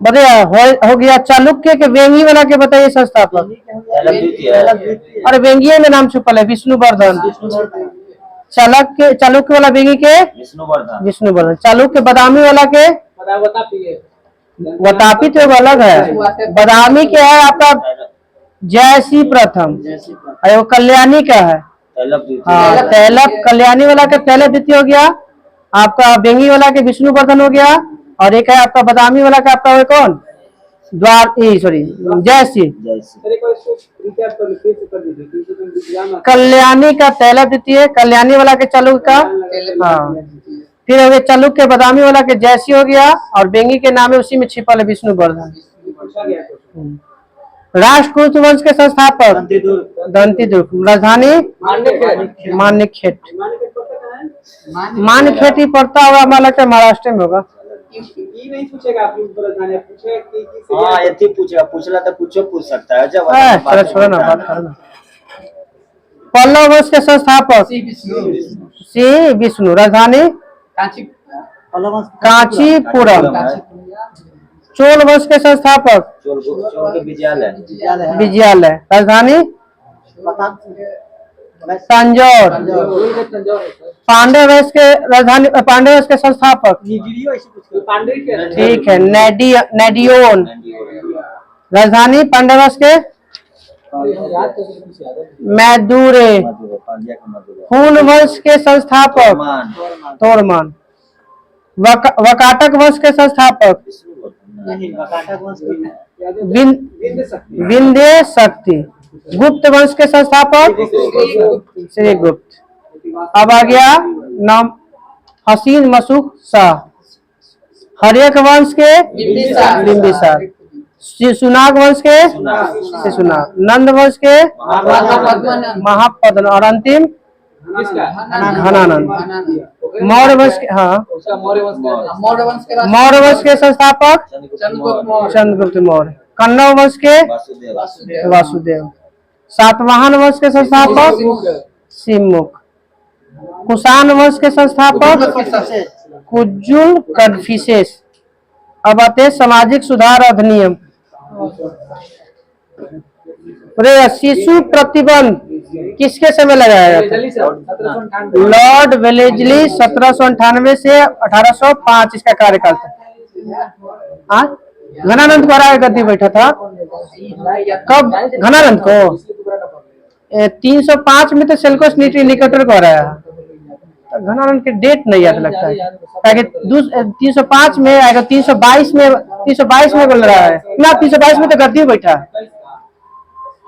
बताइए हो गया। चालुक्य के वेंगी वाला के बताइए संस्थापक। अरे वेंगिये में नाम छुपल है, विष्णुवर्धन। चालुक्य वाला वेंगी के विष्णुवर्धन। चालुक्य बदामी वाला के वतापी तो अलग है। बदामी क्या है आपका? जयसी प्रथम। अरे वो कल्याणी का है। हाँ तैलप कल्याणी वाला के तैलप द्वितीय हो गया आपका। बेंगी वाला के विष्णुवर्धन हो गया। और एक है आपका बदामी वाला का आपका वो कौन? Sorry JC. कल्याणी का तैलप द्वितीय, कल्याणी वाला के चालुक्य का। हाँ फिर हो गया चालुक्य बदामी वाला के जयसी हो गया। और बेंगी के नाम है उसी में छिपल है विष्णुवर्धन। राष्ट्रकूट वंश के संस्थापक दंतीदुर्ग। राजधानी मान्यखेट। मान्यखेट ही पड़ता होगा, हमारा लगता है महाराष्ट्र में होगा। ये नहीं पूछेगा आपकी राजधानी, पूछे कि हाँ ये पूछेगा, पूछला तो कुछ पूछ सकता है जब चलो छोड़ो ना, बात करो ना। पल्लव वंश के संस्थापक श्री विष्णु। राजधानी कांची कांचीपुरम। चोल वंश के संस्थापक चोर के विजयालय। विजयालय। राजधानी तंजौर। पांड्य वंश के राजधानी, पांड्य वंश के संस्थापक पांडे के ठीक है, नेडियोन। राजधानी पांड्य वंश के मैदुरे। पांड्या का मधुर। हुन वंश के संस्थापक तोरमान। वकाटक वंश के संस्थापक नहीं वकाटक वंश की विंध्य शक्ति। गुप्त वंश के संस्थापक श्री गुप्त। अब आ गया नाम हसीन मसूक शाह। हर्यक वंश के बिंबिसार। सुनाग वंश के सुनाग। नंद वंश के महापद्म। और अंतिम घनानंद। मौर्य वंश के, हाँ मौर्य वंश के संस्थापक चंद्रगुप्त मौर्य। कन्नौज वंश के वासुदेव। सातवाहन वंश के संस्थापक सिमुख। कुषाण वंश के संस्थापक कुजुल कन्फिसेस। अब आते हैं सामाजिक सुधार अधिनियम। शिशु प्रतिबंध किसके समय लगाया गया था? लॉर्ड वेलेस्ली 1798 से 1805 इसका कार्यकाल था। घनानंद को राय गद्दी बैठा था कब? घनानंद को 305 में तो सेल्कोस निकेटर को हराया। घनानंद के डेट नहीं याद लगता है, 305 में आएगा, 322 में बोल रहा है ना, 322 में तो गद्दी बैठा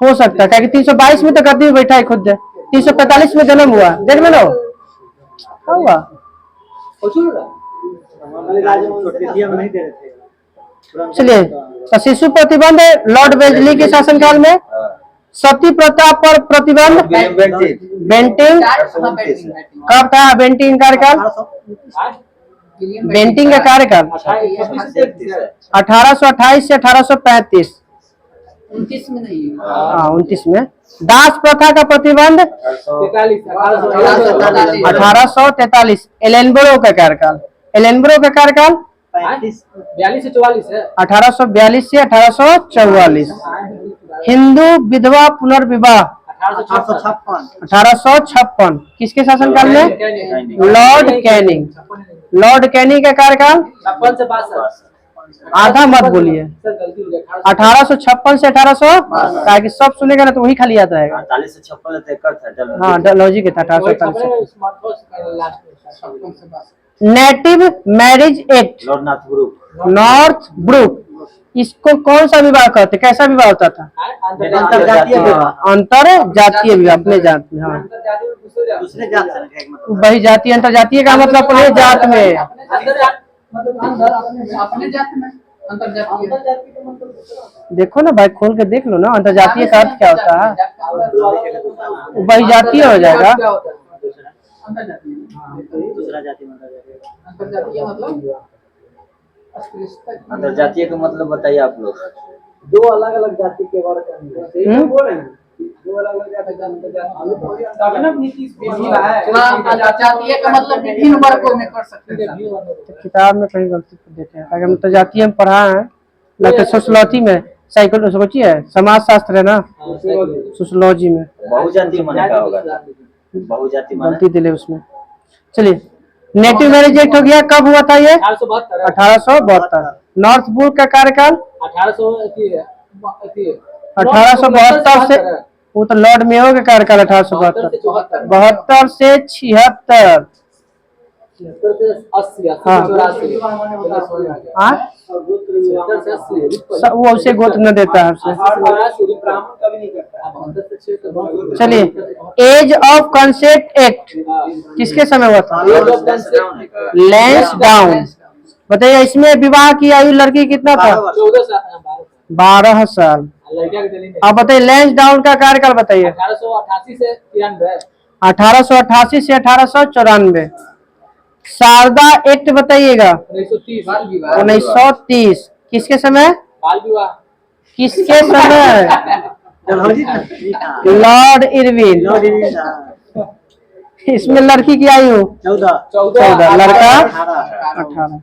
हो सकता है, क्योंकि 322 में तो गद्दी बैठा है खुद। 345 में जन्म हुआ, देख में लो हुआ। चलिए, तो शिशु प्रतिबंध लॉर्ड वेलेस्ली के शासनकाल में। सती प्रथा पर प्रतिबंध बेंटिंग कब था? बेंटिंग कार्यकाल, बेंटिंग का कार्यकाल 1828 से 1835। 29 में नहीं, हाँ 29 में। दास प्रथा का प्रतिबंध 1843। एलेनबरो का कार्यकाल, एलेनबरो का कार्यकाल 42 से 44 है। 1842 से 1844। हिंदू विधवा पुनर्विवाह 1856 किसके शासनकाल में? Lord Canning. लॉर्ड कैनिंग का कार्यकाल 56 से 62। आधा मत बोलिए, 1856 से 1800, ताकि सब सुनेगा ना तो वही खाली याद रहेगा। 48 से 56 तक था। हाँ लॉजिक के था 1848 से। Native marriage act Northbrook, इसको कौन सा विवाह कहते? कैसा विवाह होता था? अंतर जातीय विवाह, अपने जात में। हाँ दूसरे जात से मतलब वही जातीय, अंतर जातीय का मतलब अपने जात में। अपने जाति में अंतरजातीय। देखो ना भाई, खोल के देख लो ना, अंतर जातीय का अर्थ क्या होता है? वही जातीय हो जाएगा। दूसरा जाति अंतरजातीय मतलब अंतरजातीय का मतलब बताइए आप लोग। दो अलग अलग जाति के बारे में बोल रहे हैं, दो अलग अलग जाति का तभी ना नीति अंतरजातीय का मतलब विभिन्न वर्गों में कर सकते हैं। किताब में कहीं गलती देते हैं। अगर अंतरजातीय हम पढ़ा है, लगता सोशलॉजी में, साइकोलॉजी है, समाज शास्त्र है ना, सोशलॉजी में बहुजातीय माने का होगा? बहुजाति माने गलती दिले उसमें। चलिए, नेटिव मैरिज एक्ट हो गया, कब हुआ था ये? 1872। नॉर्थ ब्रुक का कार्यकाल 1872 से, वो तो लॉर्ड मेयो का कार्यकाल 1872। 72 से 76। हाँ वो उसे गोत्र न देता है आपसे। चलिए, एज ऑफ कंसेंट एक्ट किसके समय हुआ था? Lens down. बताइए, इसमें विवाह की आयु लड़की कितना था? 12 साल। अब बताइए, लैंस डाउन का कार्यकाल बताइए। 1888 से 93। 1888 से 1894। शारदा एक्ट बताइएगा। 1930 1930 किसके समय? बाल विवाह किसके समय? डलहौजी जी हाँ लॉर्ड इरविन। लॉर्ड इरविन, हाँ। इसमें लड़की की आयु 14, लड़का 18।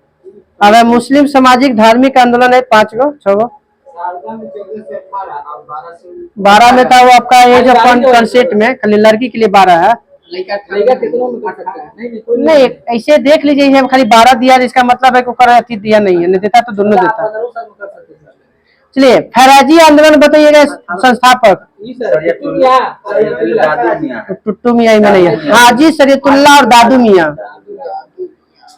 अब है मुस्लिम सामाजिक धार्मिक आंदोलन है 5 गो 6 गो। शारदा में 14 से 18 और 12 से 12 में था वो आपका एज ऑफ कंसेंट में, खाली लड़की के लिए 12 है। लड़का कितनों में कर सकता है? नहीं कोई नहीं ऐसे देख लीजिए, ये खाली 12 दिया इसका मतलब है को अति दिया नहीं है, नहीं देता तो दोनों देता। 15 साल में कर सकते हैं। चलिए फैराजी आंदोलन बताइएगा संस्थापक। ये सर दादू मियां। टुट्टू मियाँ में नहीं है, हाजी शरीयतुल्लाह और दादू मियाँ।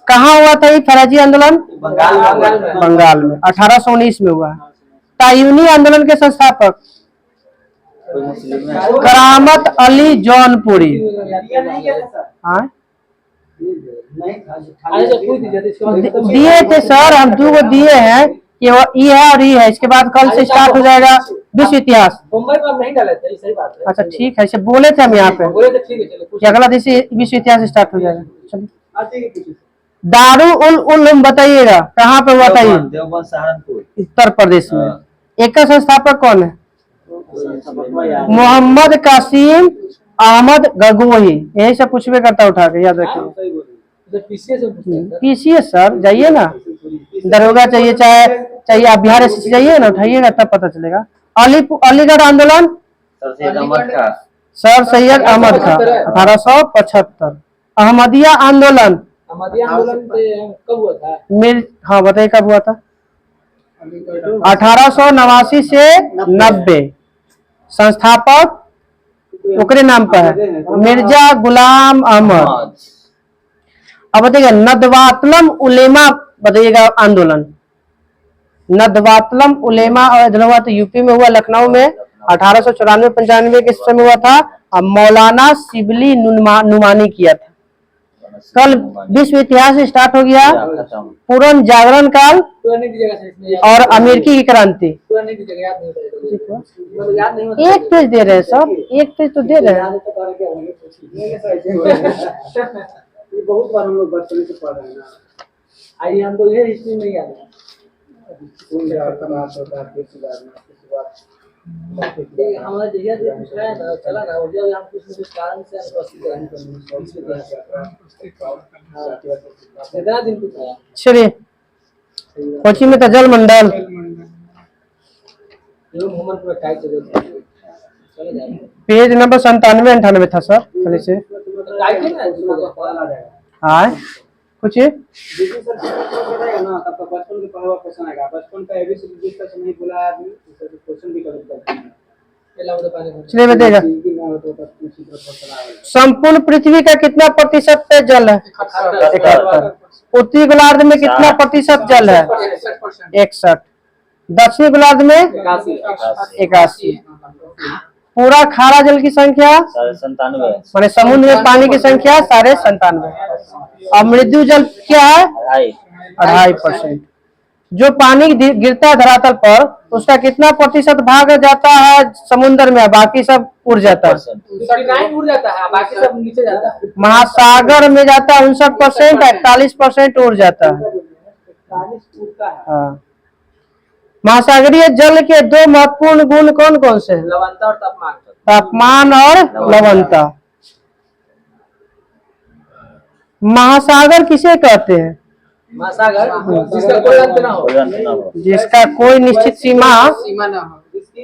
कहाँ हुआ था ये फैराजी आंदोलन? बंगाल में 1819 में हुआ। तायूनी आंदोलन के संस्थापक कोई मुस्लिम है? करामत अली जौनपुरी। हाँ दिए थे सर, हम 2 गो दिए हैं कि वो ई है और ई है। इसके बाद कल से स्टार्ट हो जाएगा विश्व इतिहास। मुंबई में हम नहीं डाले थे, सही बात है। अच्छा ठीक है, इसे बोले थे हम यहाँ पे बोले तो ठीक है, चलो कि अगला दिन से विश्व इतिहास स्टार्ट हो जाएगा। चलिए कुछ दारू उल उलूम बताइएगा, कहाँ पे हुआ था ये? देवबंद सहारनपुर। उत्तर प्रदेश में। एक का संस्थापक कौन है? मोहम्मद कासिम अहमद गगोही। यही सब पूछबे करता, उठा के याद रखिए। पीसीएस सर जाइए ना, दरोगा चाहिए, चाहिए आप बिहार से जाइए ना, उठाइएगा तब पता चलेगा। अलीगढ़ आंदोलन सर सैयद अहमद खान 1875। अहमदिया आंदोलन कब हुआ था? हाँ बताइए कब हुआ था? 1889 से 90। संस्थापक ओकरे नाम पर है मिर्जा गुलाम अहमद। अब बताइएगा नदवातुल उलेमा बताइएगा आंदोलन। नदवातुल उलेमा और हुआ तो यूपी में हुआ, लखनऊ में 1894-95 के समय हुआ था। अब मौलाना शिबली नुमानी किया था। कल विश्व इतिहास स्टार्ट हो गया। पूर्ण जागरण काल और अमेरिकी की क्रांति। एक पेज दे रहे हैं सब, एक पेज तो दे रहे हैं। बहुत बार हम लोग बचपन से पढ़ रहे हैं ना, आइए हम तो ये हिस्ट्री नहीं याद है। हमारा जगह जो पूछ रहा है ना, चला ना हो जाए, हम कुछ कारण से कितना दिन पूछा? चलिए कोची में था जल मंडल पेज नंबर 97-98 था सर। खाली से हाँ कुछ ना तब बचपन के पढ़ा हुआ क्वेश्चन आएगा। बचपन का एबीसीडी जिस तक नहीं बोला आदमी क्वेश्चन भी कर सकता है। चलिए बताइएगा संपूर्ण पृथ्वी का कितना प्रतिशत पे जल है? 71। उत्तरी गोलार्ध में कितना प्रतिशत जल है? 61। दक्षिणी गोलार्ध में 81। पूरा खारा जल की संख्या 97। माने समुद्र में पानी की संख्या 97। और मृदु जल क्या है? 2.5%। जो पानी गिरता है धरातल पर उसका कितना प्रतिशत भाग जाता है समुद्र में, बाकी सब उड़ जाता है? उड़ जाता है, बाकी सब नीचे जाता है। महासागर में जाता है 59%, 41% उड़ जाता है। हाँ। महासागरीय जल के 2 महत्वपूर्ण गुण कौन कौन से हैं? लवणता और तापमान। तापमान और लवणता। महासागर किसे कहते हैं? महासागर जिसका कोई अंत ना हो, जिसका कोई निश्चित सीमा न हो, जिसकी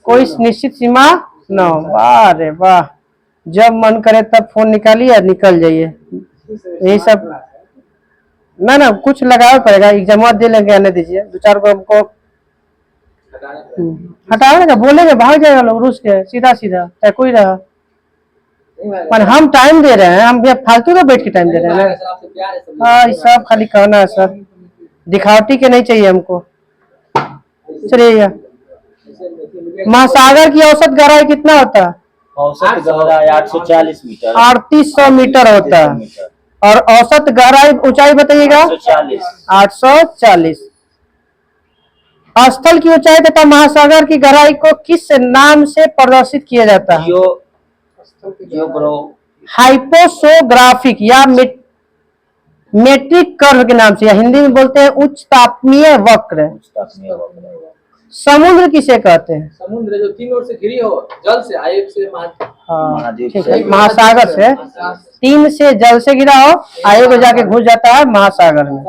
कोई निश्चित सीमा न हो। वाह रे वाह, जब मन करे तब फोन निकालिए निकल जाइए। यही सब ना कुछ लगाना पड़ेगा, एग्जाम दे लेंगे, आने दीजिए 2-4 को हमको हटाने का बोलेंगे, भाग जाएगा लोग रूस के सीधा चाहे कोई रहा। पर हम टाइम दे रहे हैं, हम फालतू का बैठ के टाइम दे रहे हैं ना। हाँ सब खाली कहना है सर, दिखावटी के नहीं चाहिए हमको। चलिए महासागर की औसत गहराई कितना होता है? औसत गहराई 840 मीटर। 3800 मीटर होता है। और औसत गहराई ऊंचाई बताइएगा? 840। स्थल की ऊंचाई तथा महासागर की गहराई को किस नाम से प्रदर्शित किया जाता है? हाइपोसोग्राफिक या मेट्रिक कर्व के नाम से, या हिंदी में बोलते हैं उच्च तापीय वक्र। समुद्र किसे कहते हैं? समुद्र जो तीन ओर से घिरी हो जल से, आयुक्त से, हाँ महाद्वीप ठीक से। है, महासागर से। 3 से जल से घिरा हो, आगे को जाके घुस जाता है महासागर में।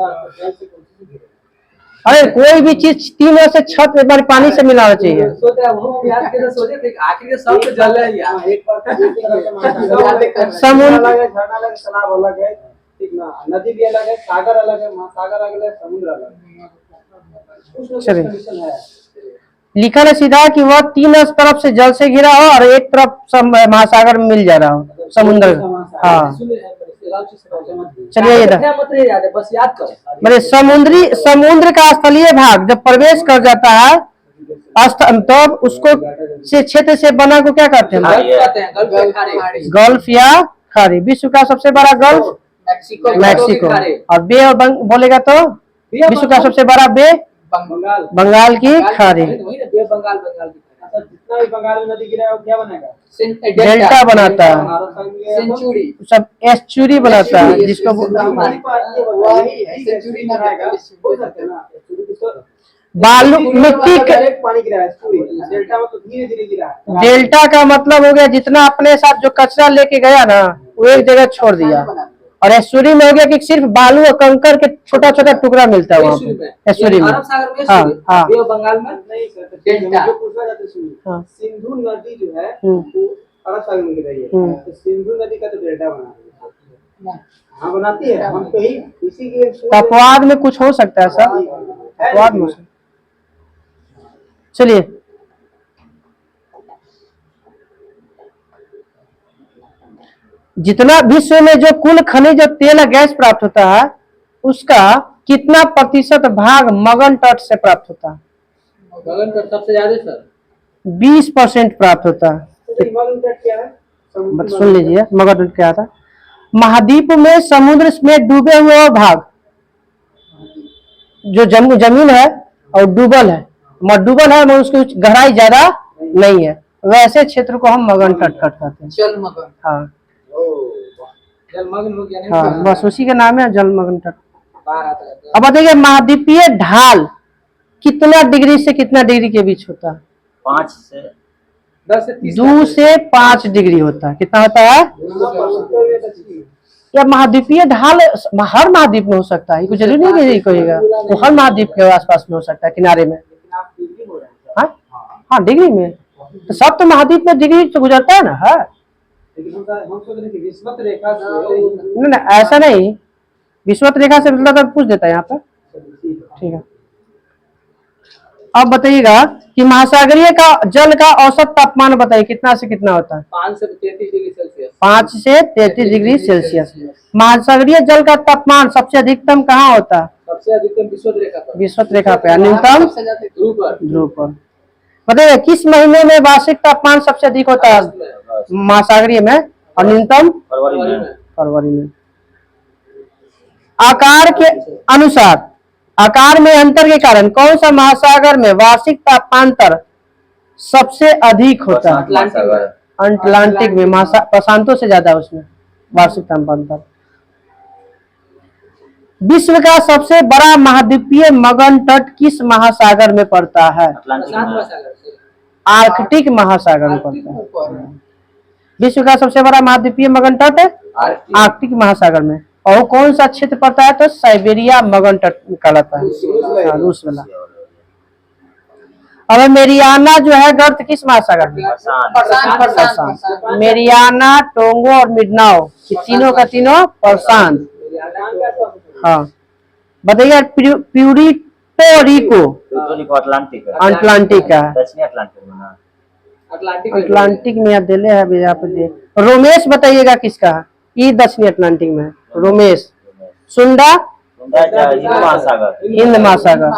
अरे कोई भी चीज 3 ओर से छत एक बार पानी से मिलाना चाहिए। सोचा वो याद के सोचे थे आखिर के सब तो जल है यार। एक बार समुद्र अलग है, झरना अलग है, तालाब अलग है, ठीक ना, नदी भी अलग है, सागर अलग है, महासागर अलग है, समुद्र अलग है। उसमें कुछ चलिए। कंडीशन है। लिखा है सीधा कि वह 3 तरफ से जल से घिरा हो और एक तरफ महासागर में मिल जा रहा हो, समुद्र। हाँ चलिए इधर, मत रहे याद है, बस याद कर। मेरे समुद्र का स्थलीय भाग जब प्रवेश कर जाता है तब उसको से क्षेत्र से बना को क्या कहते हैं? गल्फ या खाड़ी। विश्व का सबसे बड़ा गल्फ मैक्सिको, और बे और बोलेगा तो विश्व का सबसे बड़ा बे बंगाल की खाड़ी। बंगाल अच्छा, जितना भी बंगाल में नदी गिरा है वो क्या बनेगा? डेल्टा बनाता है, सेंचुरी सब एस्चुरी बनाता है, जिसको बालू मिट्टी का। पानी गिरा है, डेल्टा में तो धीरे धीरे गिरा है। डेल्टा का मतलब हो गया जितना अपने साथ जो कचरा लेके गया ना वो एक जगह छोड़ दिया, और एस्चुरी में हो गया कि सिर्फ बालू और कंकर के छोटा छोटा टुकड़ा मिलता है वहाँ पे एस्चुरी में। अरब सागर में हाँ हाँ बे और बंगाल में नहीं सर, डेल्टा। जो पूछना चाहते सुनिए, हाँ। सिंधु नदी जो है वो अरब सागर में गिर रही है, तो सिंधु नदी का तो डेल्टा बना रही है। हाँ बनाती है, हम तो ही इसी के अपवाद में कुछ हो सकता है सर, अपवाद में। चलिए जितना विश्व में जो कुल खनिज और तेल और गैस प्राप्त होता है उसका कितना प्रतिशत भाग मगन तट से प्राप्त होता है? गगन का सबसे ज्यादा सर 20% प्राप्त होता है। हिमालय तट क्या है? बस सुन लीजिए मगन तट क्या था। महाद्वीप में समुद्र में डूबे हुए भाग जो जमीन है और डूबल है, डूबल है मगर उसकी गहराई ज्यादा नहीं है, वैसे क्षेत्र को हम मगन तट कहते हैं। जलमग्न। हाँ जलमग्न हो गया नहीं? हाँ बस उसी का नाम है जलमग्न तट। बाहर आता है। अब बताइए महाद्वीपीय ढाल कितना डिग्री से कितना डिग्री के बीच होता है? 5 से 10 से 30 2 से 5 डिग्री होता है। कितना होता है? या महाद्वीपीय ढाल हर महाद्वीप में हो सकता है, कुछ जरूरी नहीं कि कहेगा वो हर महाद्वीप के आसपास में हो सकता है, किनारे में। हाँ हाँ डिग्री में तो सब तो महाद्वीप में डिग्री तो गुजरता है ना। है हम सोच रहे थे विषुवत रेखा से नहीं ऐसा नहीं, विषुवत रेखा से मतलब पूछ देता है यहाँ पर। ठीक है अब बताइएगा कि महासागरीय का जल का औसत तापमान बताइए कितना से कितना होता है? 5 से 33 डिग्री सेल्सियस। 5 से 33 डिग्री सेल्सियस। महासागरीय जल का तापमान सबसे अधिकतम कहाँ होता है? सबसे अधिकतम विषुवत रेखा पर। विषुवत रेखा पे। न्यूनतम ध्रुव पर। ध्रुव पर। बताइए किस महीने में वार्षिक तापमान सबसे अधिक होता है महासागरीय में, और न्यूनतम फरवरी में। आकार के अनुसार आकार में अंतर के कारण कौन सा महासागर में वार्षिक तापांतर सबसे अधिक होता है? अटलांटिक में। प्रशांतों से ज्यादा उसमें वार्षिक तापांतर। विश्व का सबसे बड़ा महाद्वीपीय मगन तट किस महासागर में पड़ता है? आर्कटिक महासागर में पड़ता है। विश्व का सबसे बड़ा महाद्वीपीय मगन तट आर्कटिक महासागर में। और कौन सा क्षेत्र पड़ता है? तो साइबेरिया मगन तट कहलाता है, रूस वाला। अब मेरियाना जो है गर्त किस महासागर में? प्रशांत। मेरियाना, टोंगो और मिडनाओ तीनों का तीनों प्रशांत। हाँ बताइए प्यूरिटो रिको अटलांटिक का है। अटलांटिक में दिले है यहाँ पे। रोमेश बताइएगा किसका है? ये दक्षिणी अटलांटिक में है रोमेश। सुंडा हिंद महासागर।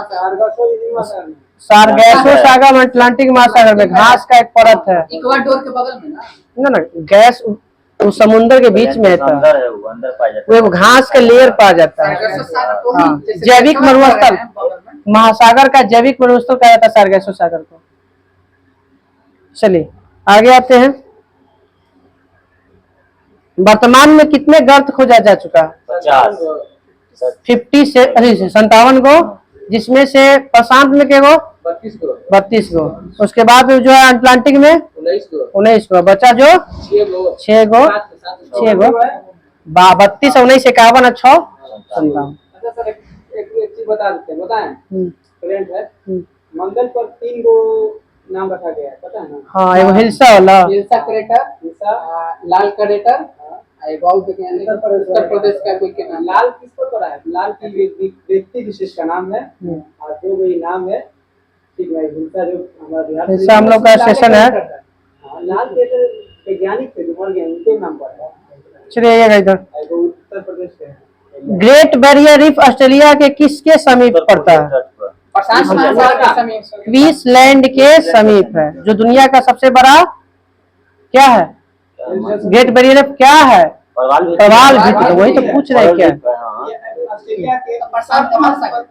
सारगैसो सागर में अटलांटिक महासागर में घास का एक परत है। इक्वाडोर के बगल में ना ना गैस उस समुद्र के बीच में था, वो घास का लेयर पा जाता है। हाँ जैविक मरुस्थल महासागर का जैविक मरुस्थल कहा जाता है सारगैसो सागर को। चलिए आगे आते हैं। वर्तमान में कितने गर्त खोजा जा चुका है? 50 से 57 गो, जिसमें से प्रशांत में के गो 32 गो। उसके बाद जो है अटलांटिक में 19 गो बचा, जो 6 गो 32 19 51 और 6 57। अच्छा सर, एक चीज बता देते हैं, बताएं करंट है। मंगल पर 3 गो नाम रखा गया है, पता है ना? हाँ, एगो हिलसा वाला, हिलसा क्रेटर, लाल क्रेटर, उत्तर प्रदेश का कोई के नाम। लाल किस पर पड़ा है? लाल की व्यक्ति विशेष का नाम है, और जो वही नाम है, ठीक है। हिलसा जो हमारा बिहार हिलसा हम लोग का स्टेशन है। लाल क्रेटर वैज्ञानिक थे जो मर गए, उनके नाम पर है। चलिए इधर। उत्तर प्रदेश के हैं। ग्रेट बैरियर रीफ ऑस्ट्रेलिया के किसके समीप पड़ता है? प्रशांत महासागर के समीप। क्वींसलैंड के समीप है। जो दुनिया का सबसे बड़ा क्या है? ग्रेट बैरियर रीफ क्या है? प्रवाल भित्ति। वही तो पूछ रहे क्या है? ऑस्ट्रेलिया के प्रशांत महासागर।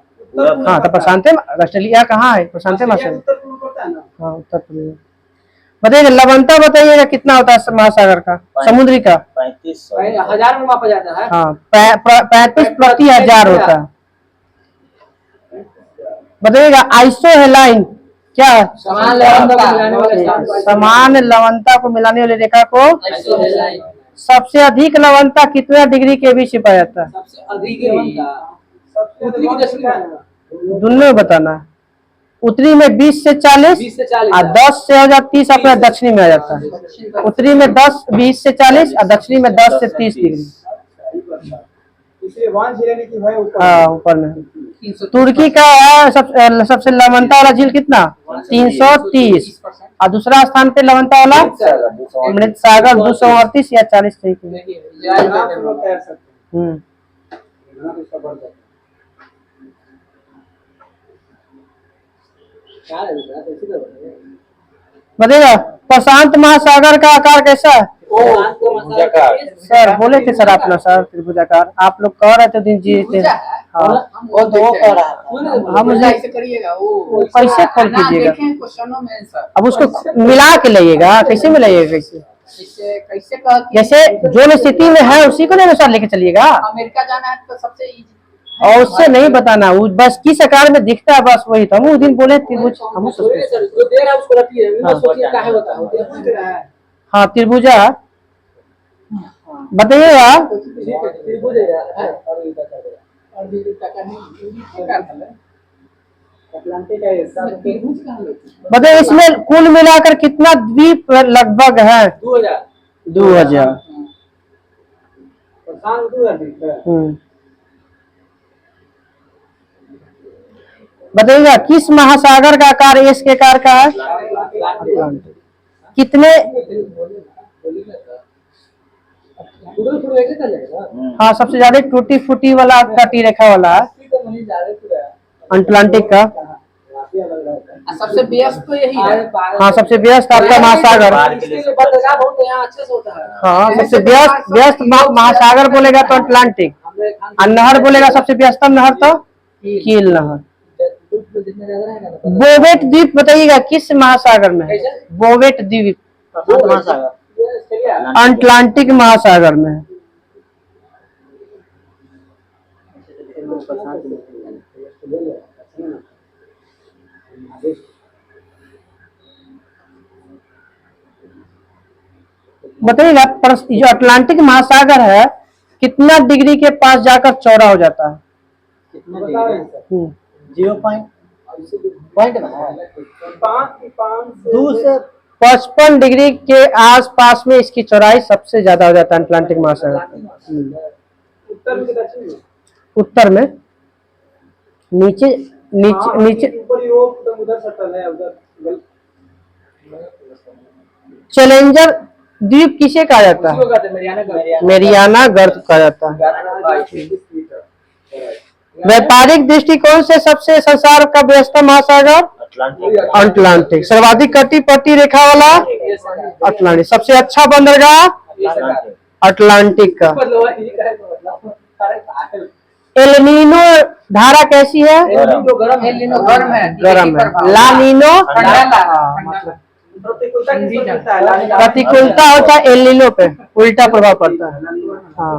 हाँ, तो प्रशांत ऑस्ट्रेलिया कहाँ है? प्रशांत महासागर। उत्तर पूर्व पड़ता है ना? हाँ, उत्तर प्रदेश। बताइएगा लवणता, बताइएगा कितना होता है महासागर का, समुद्री का? 3500 में मापा जाता है। हाँ, 35 प्रति 1000 होता है। बताइएगा आइसोहेलाइन क्या है? समान लवणता को मिलाने वाली रेखा को सबसे अधिक लवणता कितना डिग्री के बीच पाया जाता है? सबसे अधिक दोनों में बताना है। उत्तरी में 20 से 40 और 10 से हो जाता 30 अपना दक्षिणी में आ जाता है। उत्तरी में 20 से 40 और दक्षिणी में 10 से 30 डिग्री। इसलिए 1 की है ऊपर। हाँ, ऊपर में। तुर्की का सबसे लवणता वाला झील कितना? 330। और दूसरा स्थान पे लवणता वाला अमृत सागर 238 या 40 सही। बताइएगा प्रशांत महासागर का आकार कैसा है? सर बोले थे सर अपना, सर त्रिभुजाकार आप लोग कह रहे थे दिन जी थे। हाँ, वो दो कर रहा हम ऐसे करिएगा, वो कैसे खोल ना कीजिएगा? देखें क्वेश्चनों में सर। अब उसको मिला के लाइएगा, कैसे मिलाइएगा? कैसे कैसे कह कि जैसे जो स्थिति में है उसी को नहीं अनुसार लेके चलिएगा। अमेरिका जाना है तो सबसे इजी। और उससे नहीं बताना, वो बस किस आकार में दिखता है बस वही। तो हम उस दिन बोले त्रिभुज, हम हाँ त्रिभुजा बताइएगा। बताइए इसमें कुल मिलाकर कितना द्वीप लगभग है? 2000। बताइएगा किस महासागर का आकार एस के आकार का है? अटलांटिक। कितने? हाँ, सबसे ज्यादा टूटी फूटी वाला तटी रेखा वाला है अटलांटिक का। सबसे व्यस्त तो यही है। हाँ, सबसे व्यस्त आपका महासागर। हाँ, सबसे व्यस्त महासागर बोलेगा तो अटलांटिक, और नहर बोलेगा सबसे व्यस्तम नहर तो कील नहर। बोवेट द्वीप बताइएगा किस महासागर में? बोवेट द्वीप अटलांटिक महासागर में है। बताइएगा जो अटलांटिक महासागर है कितना डिग्री के पास जाकर चौड़ा हो जाता है? 55 डिग्री के आसपास में इसकी चौड़ाई सबसे ज्यादा हो जाता है अटलांटिक महासागर। उत्तर में नीचे नीचे नीचे चैलेंजर द्वीप किसे कहा जाता है? मेरियाना गर्त कहा जाता है। व्यापारिक दृष्टिकोण से सबसे संसार का व्यस्त महासागर अटलांटिक। सर्वाधिक कटिपट्टी रेखा वाला अटलांटिक। सबसे अच्छा बंदरगाह अटलांटिक का। एलनीनो धारा कैसी है? गर्म है। गर्म है। लानीनो प्रतिकूलता होता है एलनीनो पे, उल्टा प्रभाव पड़ता है। हाँ,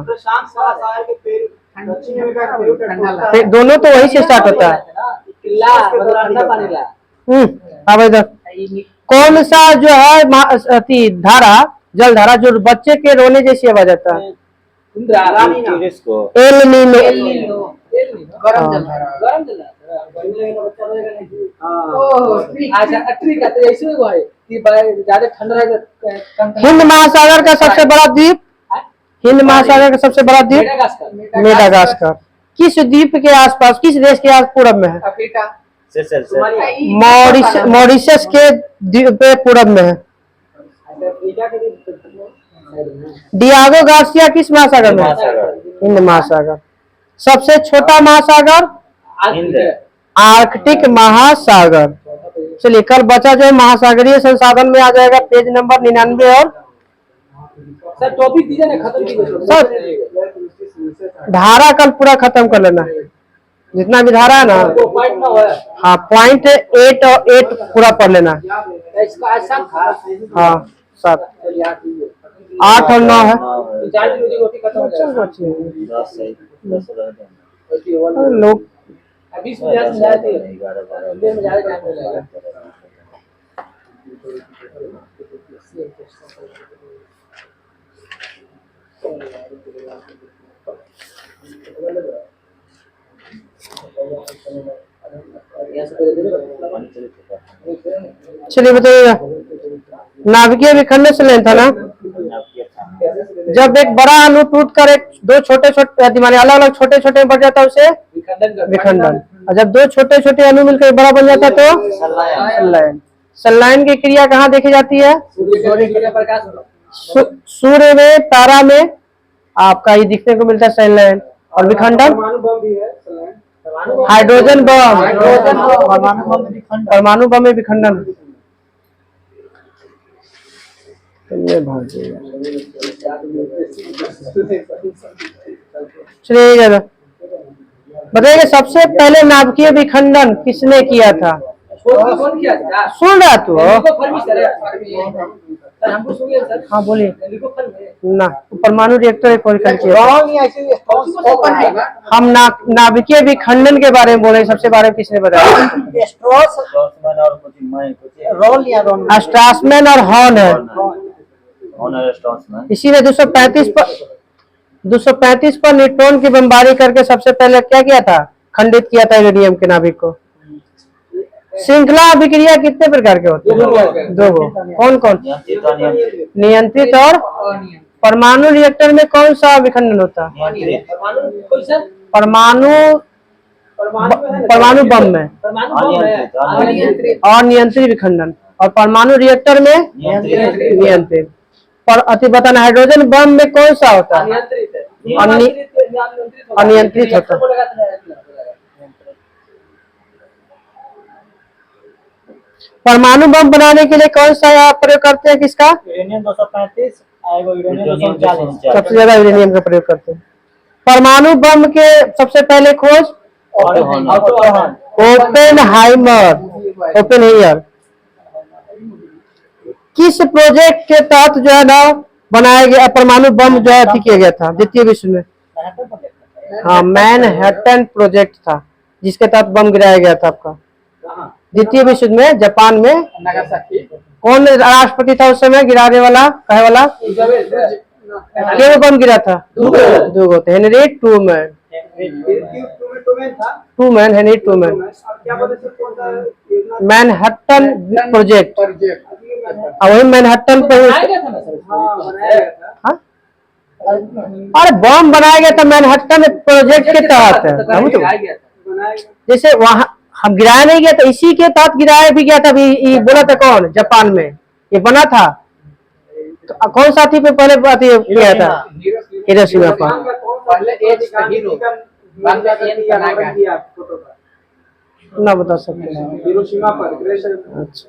दक्षिण अमेरिका का पेरू ठंडा ला। तो दोनों तो वहीं से स्टार्ट होता है। किला मतलब ठंडा पानी ला। अब इधर कौन सा जो है अति धारा जल धारा जो बच्चे के रोने जैसी आवाज आता है? रानी ना टूरिस्ट को एल नीनो। गरम जल रहा है। गरम जला बच्चा रहेगा नहीं। ओह, अच्छा ठीक है, तो ऐसे ही हुआ है कि ज्यादा ठंडा रहेगा। हिंद महासागर का सबसे बड़ा द्वीप, हिंद महासागर का सबसे बड़ा द्वीप मेडागास्कर। मेडागास्कर। किस द्वीप के आसपास, किस देश के आस पूरब में है? अफ्रीका। से मॉरिशस के द्वीप पे पूरब में है। अफ्रीका के डियागो गार्सिया किस महासागर में है? हिंद महासागर। सबसे छोटा महासागर हिंद। आर्कटिक महासागर। चलिए कल बचा जो है महासागरीय संसाधन में आ जाएगा पेज नंबर 99 और सर टॉपिक दीजिए ना, खत्म कीजिए सर। धारा कल पूरा खत्म कर लेना है, जितना भी धारा है ना। वो पॉइंट ना हो। हाँ पॉइंट 8 और 8 पूरा पढ़ लेना है। इसका आसान था। हाँ 7 चलिए 8 दीजिए। 8 और 9 है। 4 दिन में रोटी खत्म हो जाएगा। 10 लोग 20 मिनट में जाते हैं, दिन में ज्यादा टाइम लगेगा। चलिए बताइएगा, नाभिकीय विखंडन से लेना था ना। जब एक बड़ा अणु टूट कर एक दो छोटे छोटे माने अलग अलग छोटे छोटे बढ़ जाता है उसे विखंडन। और जब दो छोटे छोटे अणु मिलकर बड़ा बन जाता है तो संलयन। संलयन की क्रिया कहाँ देखी जाती है? सूर्य में, तारा में आपका ये दिखने को मिलता है संलयन। और विखंडन परमाणु बम भी है। हाइड्रोजन बम, परमाणु बम में विखंडन। चलिए बताइए सबसे पहले नाभिकीय विखंडन किसने किया था? कौन किया था? सुन रहा तू? सर हमको सुनिए सर। हाँ बोलिए हेलीकॉप्टर ना। परमाणु रिएक्टर एक और किया था। ओपन है ना? हम नाभिकीय विखंडन के बारे में बोले, सबसे बारे में किसने बताया? स्ट्रासमैन और हॉर्न है। इसी ने 235 पर न्यूट्रॉन की बमबारी करके सबसे पहले क्या किया था? खंडित किया था यूरेनियम के नाभिक को। श्रृंखला अभिक्रिया कितने प्रकार के होते हैं? दो। कौन कौन? नियंत्रित और परमाणु रिएक्टर में कौन सा विखंडन होता है? परमाणु बम में अनियंत्रित विखंडन, और परमाणु रिएक्टर में नियंत्रित। पर अति बताना हाइड्रोजन बम में कौन सा होता है? अनियंत्रित होता है। परमाणु बम बनाने के लिए कौन सा प्रयोग करते हैं? किसका? यूरेनियम 235 यूरेनियम 239 सबसे ज्यादा यूरेनियम का प्रयोग करते हैं। परमाणु बम के सबसे पहले खोज ओपेनहाइमर। किस प्रोजेक्ट के तहत जो है ना बनाया गया परमाणु बम जो है किया गया था द्वितीय विश्व में? हाँ मैनहट्टन प्रोजेक्ट था, जिसके तहत बम गिराया गया था आपका द्वितीय विश्व में। जापान में नागासाकी। कौन राष्ट्रपति था उस समय गिराने वाला, कहे वाला? क्या बम गिरा था? दो Henry Truman. Henry Truman. Manhattan project. वही मैनहट्टन पे अरे बम बनाया गया था मैनहट्टन प्रोजेक्ट के तहत। जैसे वहां हम गिराया नहीं गया था, इसी के तहत गिराया भी गया था। ये बोला था कौन? जापान में ये बना था। तो कौन सा थी पे पहले बात ये किया था? हिरोशिमा पर। पहले एच का हीरो बाद में एन का नागा। ना बता सकते हैं। हिरोशिमा पर। अच्छा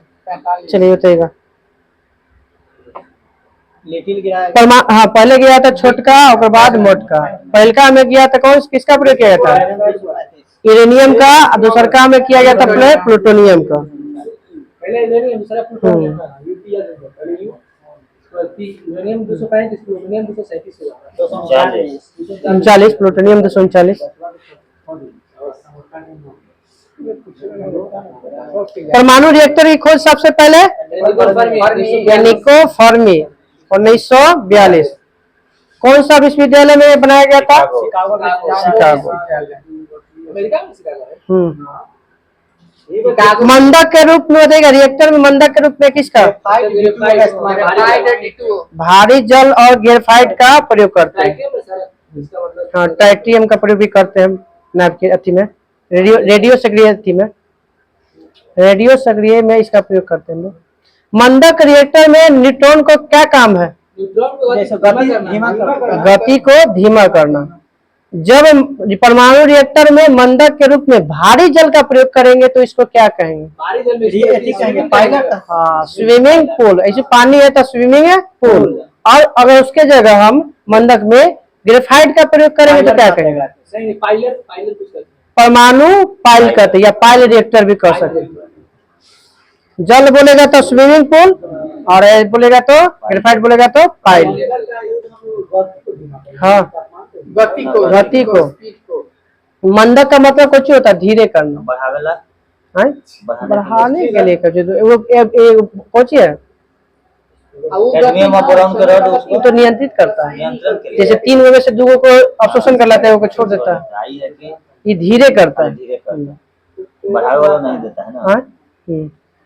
चलिए बताइएगा। लिटिल गिराया हाँ पहले गया था छोटका और बाद मोटका। पहलका में गया था कौन, किसका प्रयोग किया था? यूरेनियम का। दूसरका में किया गया था प्लूटोनियम का। यूरेनियम 235 प्लूटोनियम 237 होगा 239 39 प्लूटोनियम 239। परमाणु रिएक्टर की खोज सबसे पहले एनिको फर्मी 1942। कौन सा विश्वविद्यालय में बनाया गया था? शिकागो। अमेरिका में शिकागो है। मंदक के रूप में बताइएगा, रिएक्टर में मंदक के रूप में किसका? भारी जल और ग्रेफाइट का प्रयोग करते हैं। हाँ, ट्राइटियम का प्रयोग भी करते हैं नाभ की अथी में, रेडियो सक्रिय अथी में, रेडियो सक्रिय में इसका प्रयोग करते हैं लोग। मंदक रिएक्टर में न्यूट्रॉन को क्या काम है? गति को धीमा करना। जब परमाणु रिएक्टर में मंदक के रूप में भारी जल का प्रयोग करेंगे तो इसको क्या कहेंगे? भारी जल में पायलट। हाँ, स्विमिंग पूल। ऐसे पानी है तो स्विमिंग है पूल। और अगर उसके जगह हम मंदक में ग्रेफाइट का प्रयोग करेंगे तो क्या कहेंगे? पायलट कुछ कहते हैं। परमाणु पाइल कहते हैं या पाइल रिएक्टर भी कह सकते हैं। जल बोलेगा तो स्विमिंग पूल और बोलेगा तो ग्रेफाइट बोलेगा तो पाइल। हाँ, गति को। मंदक का मतलब कुछ होता है धीरे करना, बढ़ाने के लिए कुछ है वो तो नियंत्रित करता है। जैसे 3 गो में से 2 गो को अवशोषण कर लेता है, वो छोड़ देता है, ये धीरे करता है, बढ़ावे वाला नहीं देता है ना।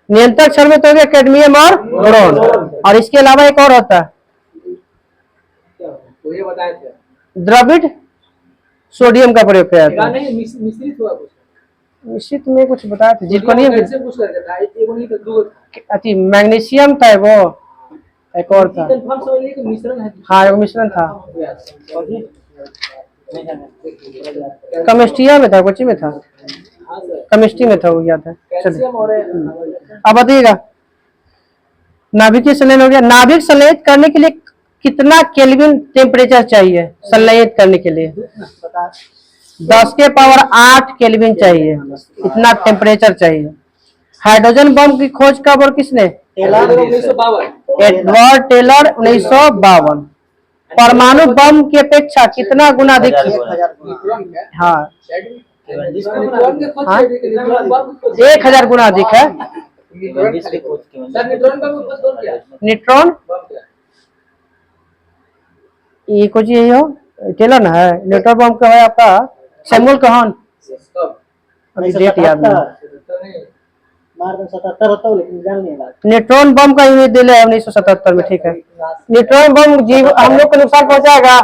नियंत्रक क्षण में तो हो गया कैडमियम और बोरॉन, और इसके अलावा एक और होता है द्रविड़ सोडियम का प्रयोग किया जाता है। मिश्रित में कुछ बताया था जिरकोनियम, अति मैग्नीशियम था वो, एक और था। हाँ, एक मिश्रण था, केमिस्ट्री में था, कुछ में था, केमिस्ट्री में था, वो याद है। अब बताइएगा, नाभिकीय संलयन हो गया। नाभिक संलयित करने के लिए कितना केल्विन टेम्परेचर चाहिए? संलयित करने के लिए 10 के पावर 8 केल्विन चाहिए, इतना टेम्परेचर चाहिए। हाइड्रोजन बम की खोज कब और किसने? Edward Teller 1952। परमाणु बम की अपेक्षा कितना गुना अधिक? हाँ, 1000 गुना अधिक है। न्यूट्रॉन ये कुछ यही हो, टेलर ना है। न्यूट्रॉन बम का है आपका सैमुअल कहान, डेट याद नहीं। न्यूट्रॉन बम का यूनिट दिले 1977 में, ठीक है। न्यूट्रॉन बम जीव हम लोग को नुकसान पहुंचाएगा,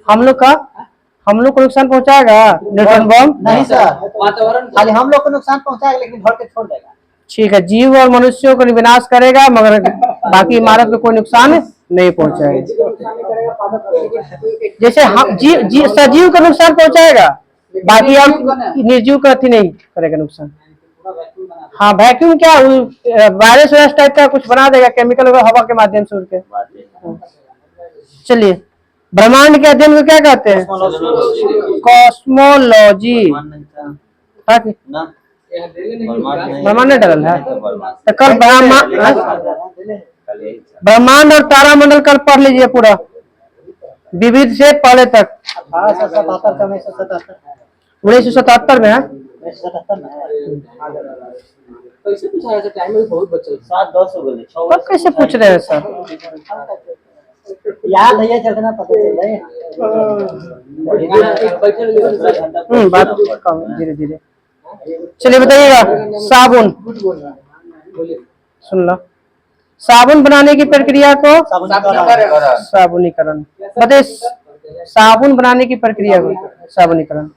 हम लोग को नुकसान पहुंचाएगा न्यूट्रॉन बम? नहीं सर, वातावरण खाली हम लोग को नुकसान पहुंचाएगा लेकिन भर के छोड़ देगा। ठीक है, जीव और मनुष्यों को विनाश करेगा मगर बाकी इमारत को कोई नुकसान नहीं पहुंचाएगा। जैसे हम सजीव को नुकसान पहुंचाएगा, बाकी और निर्जीव का अति नहीं करेगा नुकसान। हाँ, वैक्यूम क्या वायरस टाइप का कुछ बना देगा, केमिकल हवा के माध्यम से उड़ के। चलिए, ब्रह्मांड के अध्ययन को क्या कहते हैं? कॉस्मोलॉजी। ब्रह्मांड नहीं डरल है तो कल ब्रह्मांड और तारामंडल कल पढ़ लीजिए पूरा, विविध से पहले तक। 1977 में है। तब कैसे पूछ रहे हैं सर? याद है चलना पता चल रहा है। बात धीरे धीरे। चलिए बताइएगा, साबुन सुन लो। साबुन बनाने की प्रक्रिया को साबुनीकरण बताइए। साबुन बनाने की प्रक्रिया को साबुनीकरण।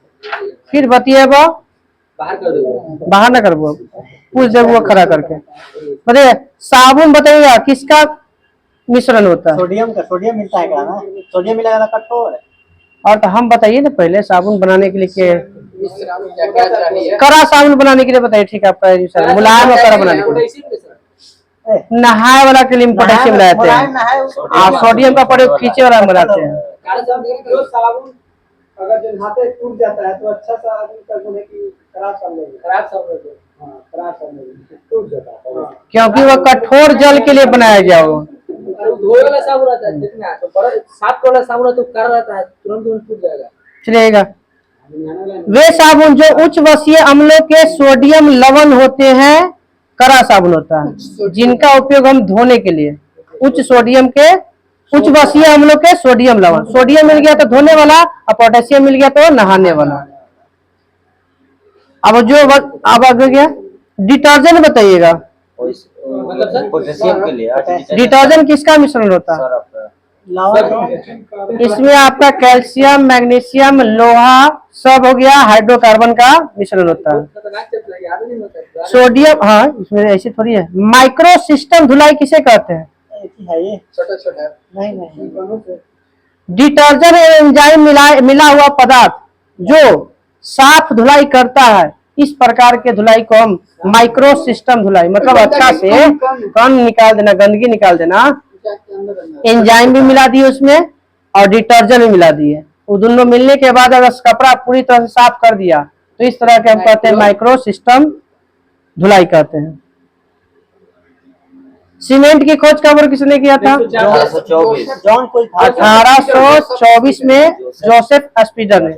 फिर बताइएगा, बाहर ना करबो, पूछ देबो खड़ा करके। बताइए, साबुन बताइएगा किसका मिश्रण होता है? सोडियम का। सोडियम मिलता है ना, सोडियम मिलाएगा तो कठोर है। और तो हम बताइए ना पहले, साबुन बनाने के लिए क्या कड़ा साबुन बनाने के लिए बताइए। ठीक है, आपका मुलायम और कड़ा बनाने के लिए नहाए वाला के लिए पोटेशियम लाते हैं, और सोडियम का प्रयोग खींचे वाला में लाते हैं। अगर जो नहाते टूट जाता है तो अच्छा साबुन कर बोले कि खराब साबुन टूट जाता है, क्योंकि वह कठोर जल के लिए बनाया गया हो। धोए वाला साबुन आता है जितना तो बड़ा साफ वाला साबुन तो कर रहता है तुरंत फूट जाएगा। चलेगा। वे साबुन जो उच्च वसीय अम्लों के सोडियम लवण होते हैं, कड़ा साबुन होता है, जिनका उपयोग हम धोने के लिए, उच्च वसीय अम्लों के सोडियम लवण, सोडियम मिल गया तो धोने वाला और पोटेशियम मिल गया तो नहाने वाला। अब आगे गया डिटर्जेंट बताइएगा। पोटेशियम के लिए डिटर्जेंट किसका मिश्रण होता है? इसमें आपका कैल्शियम, मैग्नीशियम, लोहा सब हो गया, हाइड्रोकार्बन का मिश्रण होता है। सोडियम, हाँ इसमें ऐसे थोड़ी है। माइक्रो सिस्टम धुलाई किसे कहते हैं? डिटर्जेंट एंजाइम मिला हुआ पदार्थ जो साफ धुलाई करता है, इस प्रकार के धुलाई को हम माइक्रो सिस्टम धुलाई, मतलब अच्छा से कण निकाल देना, गंदगी निकाल देना। एंजाइम भी मिला दिए उसमें और डिटर्जेंट भी मिला दिए, वो दोनों मिलने के बाद अगर कपड़ा पूरी तरह से साफ कर दिया तो इस तरह के हम कहते हैं माइक्रो सिस्टम धुलाई कहते हैं। सीमेंट की खोज कब और किसने किया था? 1824 में जोसेफ स्पीडर ने।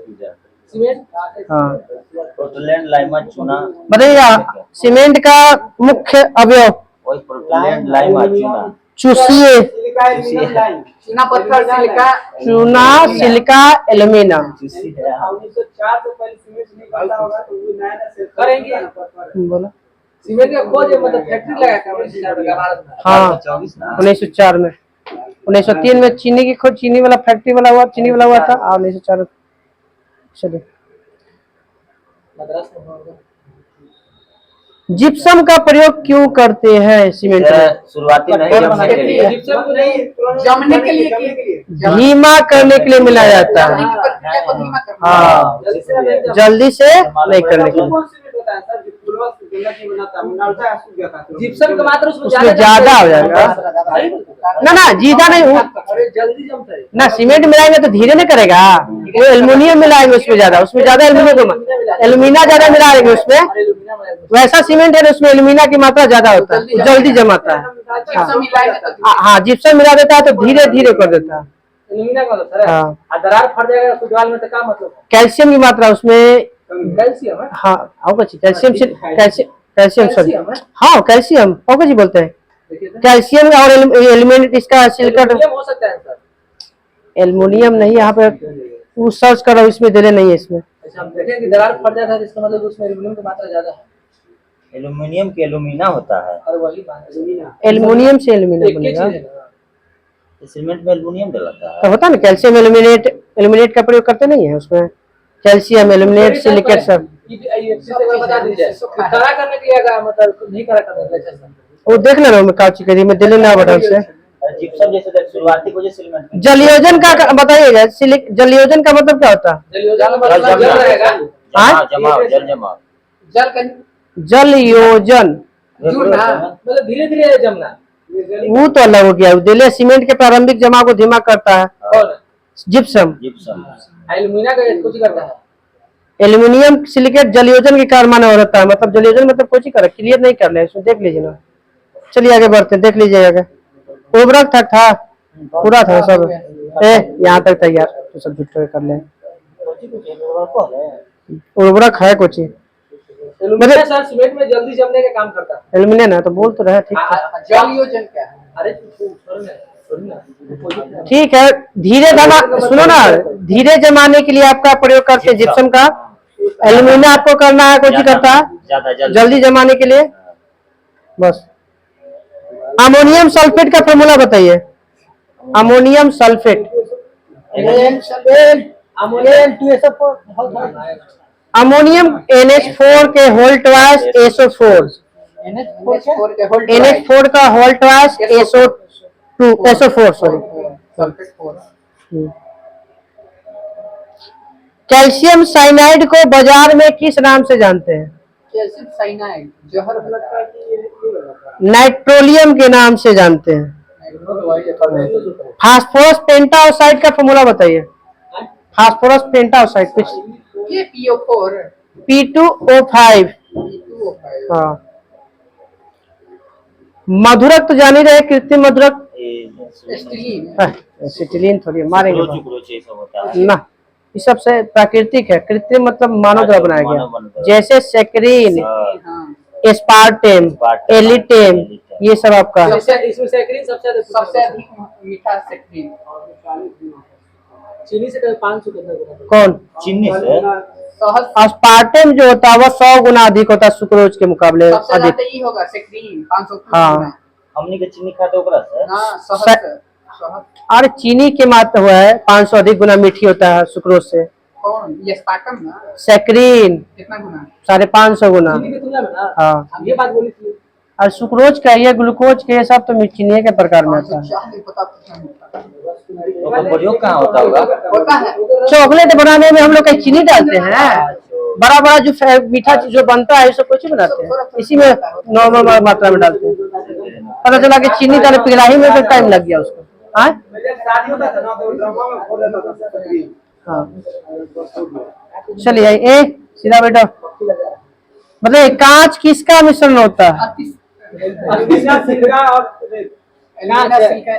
हाँ पोर्टलैंड लाइमा चूना बताइएगा सीमेंट का मुख्य अवयव? वही पोर्टलैंड लाइमा चूना। चूसिए। चूना पत्थर, सिलिका, चूना, सिलिका, एल्यूमिना। 1904 से पहले सीमेंट नहीं पता होगा तो वो नया से करेंगे। बोला सीमेंट का खोज मतलब फैक्ट्री लगा था 1904 में भारत में। हाँ 1904 में। 1903 में चीनी की खोज, चीनी वाला फैक्ट्री वाला हुआ था। और 1904 चलिए मद्रास में होगा। जिप्सम का प्रयोग क्यों करते हैं सीमेंट में? शुरुआती नहीं जमने के लिए, जिप्सम को नहीं जमने के लिए धीमा करने के लिए मिलाया जाता है। जमने की प्रक्रिया को धीमा करना। हाँ जल्दी से नहीं करने के लिए। कौन सीमेंट होता है सर जो पुलवा से गंदा नहीं बनाता मुनालता सूख गया था जिप्सम का मात्रा उसमें ज्यादा हो जाएगा ना जीदा नहीं अरे जल्दी जमता है ना। सीमेंट मिलाएंगे तो धीरे नहीं करेगा, वो एल्युमिनियम मिलाएंगे उसमें ज्यादा एल्यूमिना ज्यादा मिलाएंगे उसमें। वैसा सीमेंट है उसमें एल्यूमिना की मात्रा ज्यादा होता है, जल्दी जमाता है। जिप्सम मिलाएंगे तो हाँ जिप्सम मिला देता है तो धीरे धीरे कर देता है। एल्यूमिना का मतलब है। हाँ। और दरार फट जाएगा तो दीवार में तो क्या मतलब है? कैल्शियम की मात्रा उसमें, कैल्शियम है। हाँ होगा कैल्शियम सर, कैल्शियम है? हाँ कैल्शियम होगा जी बोलते हैं। देखिए तो कैल्शियम और एलिमेंट इसका सिलिकॉन, एल्यूमिनियम हो सकता है सर। एल्युमिनियम नहीं, यहाँ पे वो सर्च करो, इसमें दे रहे नहीं है इसमें। अच्छा हम देखें कि दरार फट जाता है इसका मतलब उसमें एल्यूमिनियम की मात्रा ज्यादा है। एल्यूमिनियम के एल्यूमिना होता है। और वही बात है। एल्युमिनियम से एल्युमिनियम एक ही बनेगा चीज है ना। सीमेंट में एल्यूमिनियम डलता है। तो होता है ना कैल्शियम एल्युमिनेट का प्रयोग करते नहीं है उसमें, कैल्शियम एल्युमिनेट सिलिकेट सब। ये से बता दीजिए करा करने के लिए अगर मतलब नहीं करा करने के लिए अच्छा सर। वो देख ले रहा हूँ मैं काची करी में दिल्ली ना बटन से। जिप्सम जैसे शुरुआती को जैसे सीमेंट में जलयोजन का बताइएगा, जलयोजन का मतलब क्या होता है? जलयोजन मतलब जल रहेगा। जल जमाव जल का जलयोजन जुड़ना, मतलब धीरे धीरे जमना। वो तो अलग हो गया। दिल्ली सीमेंट के प्रारंभिक जमाव को धीमा करता है और जिप्सम। एल्यूमिना का कुछ करता है। एल्यूमिनियम सिलिकेट जलयोजन के कारण माना होता है, मतलब जलयोजन मतलब कुछ ही कर क्लियर नहीं कर ले इसमें, देख लीजिए ना। चलिए आगे बढ़ते देख लीजिएगा। उर्वरक तक था पूरा था सब, यहाँ तक तैयार तो सब जुट कर ले। उर्वरक है कुछ ही एल्यूमिना सर सीमेंट में जल्दी जमने का काम करता है। एल्यूमिनियम है तो बोल तो रहे, ठीक है जलयोजन क्या है? अरे छोड़ ना। ठीक है। धीरे जमा, सुनो ना, धीरे जमाने के लिए आपका प्रयोग करते हैं जिप्सम का। एल्यूमिना आपको करना है, कुछ ही करता है जल्दी जमाने के लिए बस। अमोनियम सल्फेट का फॉर्मूला बताइए। अमोनियम सल्फेट, अमोनियम NH4 के होल ट्वाइस SO4, NH4 का whole twice SO4 sorry. Calcium cyanide को बाजार में किस नाम से जानते हैं? कैल्शियम साइनाइड जहर लगता है कि ये नाइट्रोलियम के नाम से जानते हैं। फास्फोरस पेंटाऑक्साइड का फॉर्मूला बताइए। फास्फोरस पेंटाऑक्साइड कुछ ये PO4 P2O5। हाँ मधुरक तो जान ही रहे, कृत्रिम मधुरक स्टीलिन सिटिलीन थोड़ी मारेंगे सुक्रोज उक्रोज ये सब होता है। ना, ये सबसे प्राकृतिक है, कृत्रिम मतलब मानव द्वारा बनाया मानव गया, बनाया। जैसे सेक्रीन, हाँ, एस्पार्टेम, एलिटेम, ये सब आपका इसमें सैकरीन सबसे सबसे अधिक मीठा सेक्रीन। चीनी से 500 कितना गुना? कौन? चीनी से शहद एस्पार्टेम जो होता है वो 100 गुना अधिक होता है सुक्रोज के मुकाबले सबसे अधिक। ज्यादा ये होगा सेक्रीन 500 हाँ। हमनी के चीनी खाते ओकरा से हाँ शहद शहद और चीनी के मात्रा हुआ है 500 अधिक गुना मीठी होता है सुक्रोज से। कौन ये स्पार्टम ना सेक्रीन कितना गुना 550 गुना। चीनी की तुलना में ना हाँ, हम ये बात बोली थी। और सुक्रोज का ये ग्लूकोज के ये सब तो चीनी के प्रकार में आता है। क्या नहीं पता कितना होता है। ओकर प्रयोग कहाँ होता होगा? होता है चॉकलेट बनाने में हम लोग कहीं चीनी डालते हैं, बड़ा बड़ा जो मीठा चीज जो बनता है सब कुछ बनाते हैं, इसी में नॉर्मल मात्रा में डालते हैं। पता चला कि चीनी डाले पिघला ही में तो टाइम लग गया उसको। हाँ शादी होता था ना तो ड्रम में फोड़ देता था सेक्रीन। हाँ, चलिए ए सीधा बेटा, मतलब कांच किसका मिश्रण होता है? अल्मीना सिलिका और सिलिका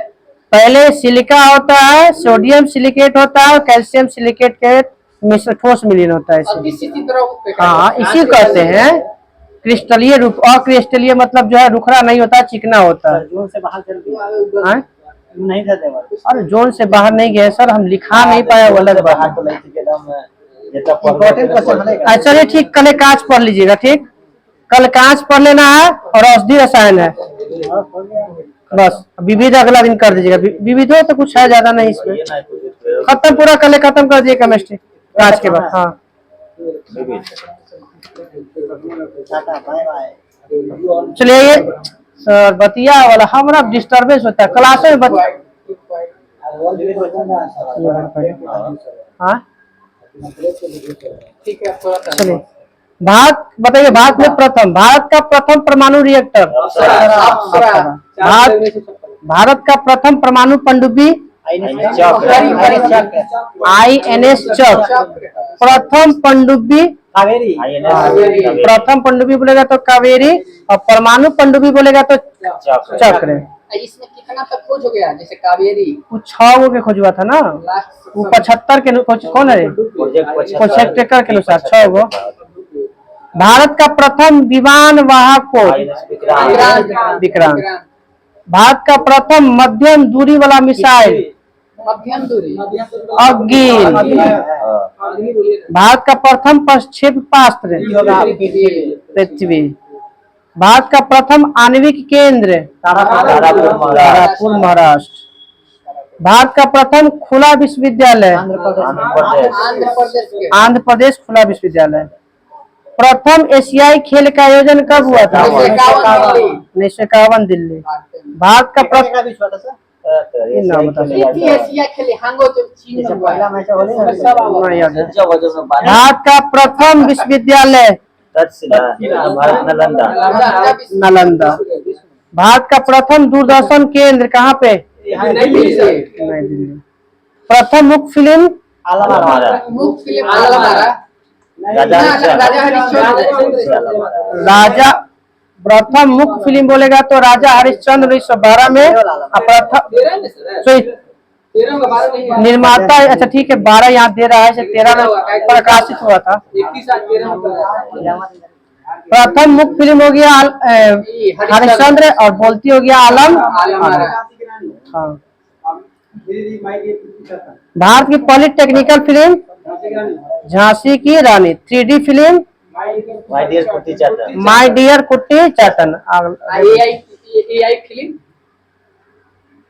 पहले सिलिका होता है, सोडियम सिलिकेट होता है, कैल्शियम सिलिकेट के मिश्र ठोस मिलीन होता है इसमें। इसी तरह हाँ, इसी कहते हैं क्रिस्टलीय रूप। और क्रिस्टलीय मतलब जो है रुखरा नहीं होता, चिकना होता है। जोन से बाहर चल गया हाँ? नहीं जाते बाहर। अरे जोन से बाहर नहीं गए सर, हम लिखा नहीं पाया वो अलग बात है। तो लाइट के दम जितना इम्पोर्टेंट क्वेश्चन है। चलिए ठीक, कल कांच पढ़ लीजिएगा। ठीक, कल कांच पढ़ लेना है और औषधि रसायन है बस। विविध अगला दिन कर दीजिएगा। विविध हो तो कुछ है ज्यादा नहीं इसमें, खत्म पूरा कल खत्म कर दिए केमिस्ट्री कांच के बाद। हाँ बाय बाय। चलिए ये सर बतिया वाला हमारा डिस्टर्बेंस होता है क्लास में हाँ ठीक है थोड़ा सा चलिए भारत बताइए, भारत में प्रथम, भारत का प्रथम परमाणु रिएक्टर, भारत का प्रथम परमाणु पनडुब्बी INS चक, प्रथम पनडुब्बी कावेरी प्रथम पनडुब्बी बोलेगा तो कावेरी, और परमाणु पनडुब्बी बोलेगा तो चक्र। इसमें कितना तक खोज हो गया जैसे कावेरी कुछ 6 गो के खोजुआ था ना, लास्ट वो 75 के कौन है प्रोजेक्ट के अनुसार 6 गो। भारत का प्रथम विमान वाहक को विक्रांत, भारत का प्रथम मध्यम दूरी वाला मिसाइल मध्यम दूरी अग्नि, भारत का प्रथम प्रक्षेपास्त्र पृथ्वी, भारत का प्रथम आणविक केंद्र तारापुर महाराष्ट्र, भारत का प्रथम खुला विश्वविद्यालय आंध्र प्रदेश खुला विश्वविद्यालय, प्रथम एशियाई खेल का आयोजन कब हुआ था? 1951 दिल्ली। भारत का प्रथम एशिया खेले हांगो तो चीन में हुआ है। सब नहीं याद है। भारत का प्रथम विश्वविद्यालय नालंदा, भारत का प्रथम दूरदर्शन केंद्र कहाँ पे? नई दिल्ली। प्रथम मुख्य फिल्म मुख्य फिल्म आलमारा राजा हरिश्चंद्र राजा, प्रथम मुख्य फिल्म बोलेगा तो राजा हरिश्चंद्र 1912 में, प्रथम निर्माता अच्छा ठीक है 12 यहाँ दे रहा है, 13 में प्रकाशित हुआ था। प्रथम मुख्य फिल्म हो गया हरिश्चंद्र और बोलती हो गया आलम। हाँ, भारत की पहली टेक्निकल फिल्म झांसी की रानी, 3D फिल्म माय डियर कुट्टी चाटन। एआई फिल्म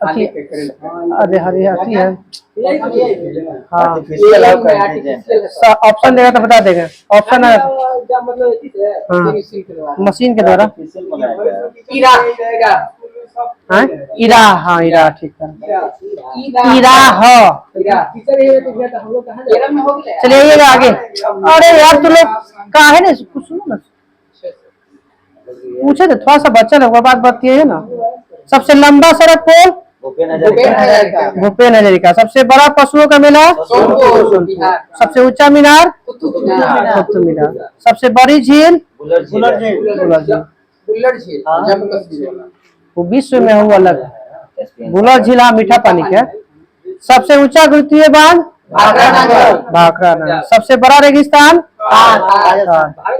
अरे हरियाती है। हाँ ऑप्शन देगा तो बता देगा। ऑप्शन है मशीन के द्वारा हाँ इरा, हाँ इरा ठीक है इरा हो। चलिए आगे। अरे यार तुम लोग काहे ने कुछ सुनो ना, पूछे थे थोड़ा सा बच्चा लोग बात बताइए ना। सबसे लंबा सड़क पोल भूपेन हजारिका, सबसे बड़ा पशुओं का मेला सबसे ऊंचा मीनार कुतुब मीनार, सबसे बड़ी झील बुल्लर झील जम्मू कश्मीर। वो विश्व में हो अलग बुलर झील हाँ मीठा पानी का है। सबसे ऊंचा गुरुत्वीय बांध भाखड़ा नगर। सबसे बड़ा रेगिस्तान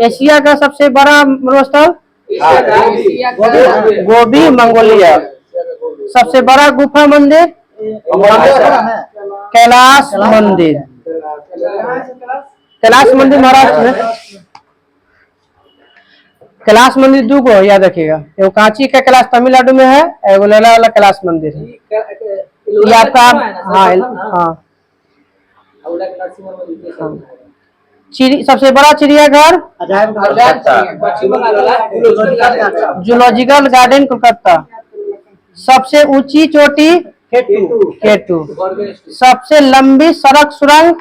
एशिया का सबसे बड़ा मरुस्थल गोबी मंगोलिया। सबसे बड़ा गुफा मंदिर कैलाश मंदिर। कैलाश मंदिर महाराष्ट्र में। कैलाश मंदिर दो को याद रखिएगा, एगो कांची का कैलाश तमिलनाडु में है, एगो लैला वाला कैलाश मंदिर है। ये आपका हाँ सबसे बड़ा चिड़ियाघर जूलॉजिकल गार्डन कोलकाता। सबसे ऊंची चोटी केटू। सबसे लंबी सड़क सुरंग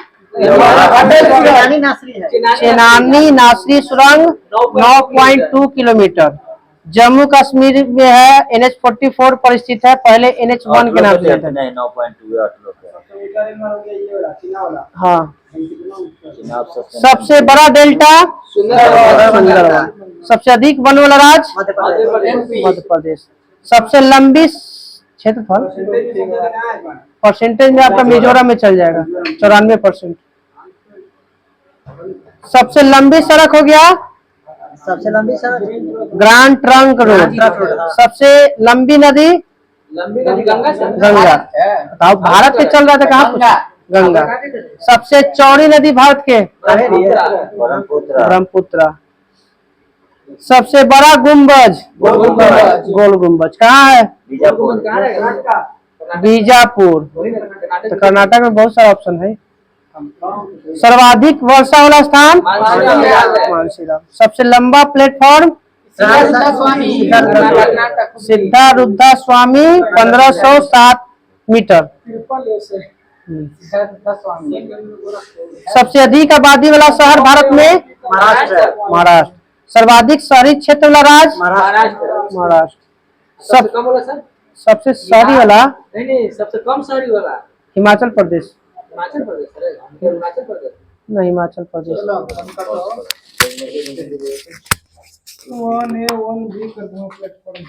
चेनानी नासरी सुरंग 9.2 किलोमीटर। जम्मू कश्मीर में है, NH-44 पर स्थित है, पहले NH-1 के नाम से था। 9.2 हाँ सबसे बड़ा डेल्टा सुंदरवन। सबसे अधिक वन वाला राज्य मध्य प्रदेश। सबसे लंबी क्षेत्रफल परसेंटेज में आपका मिजोरम में चल जाएगा 94%। सबसे लंबी सड़क हो गया ग्रांड ट्रंक रोड। सबसे लंबी नदी गंगा। बताओ भारत के चल रहा था कहाँ पूछा? गंगा। सबसे चौड़ी नदी भारत के ब्रह्मपुत्र। सबसे बड़ा गुम्बज गोल गुम्बज कहाँ है? बीजापुर। तो कर्नाटक में बहुत सारा ऑप्शन है। सर्वाधिक वर्षा वाला स्थान मानसीराम। सबसे लंबा प्लेटफॉर्म सिद्धारूढ़ा स्वामी 1507 मीटर। सबसे अधिक आबादी वाला शहर भारत में महाराष्ट्र। सर्वाधिक शहरी क्षेत्र वाला राज्य महाराष्ट्र। सबसे शहरी वाला नहीं सबसे कम शहरी वाला हिमाचल प्रदेश। हिमाचल प्रदेश अरुणाचल प्रदेश नहीं हिमाचल प्रदेश। 1A 1B कर दूंगा प्लेटफॉर्म।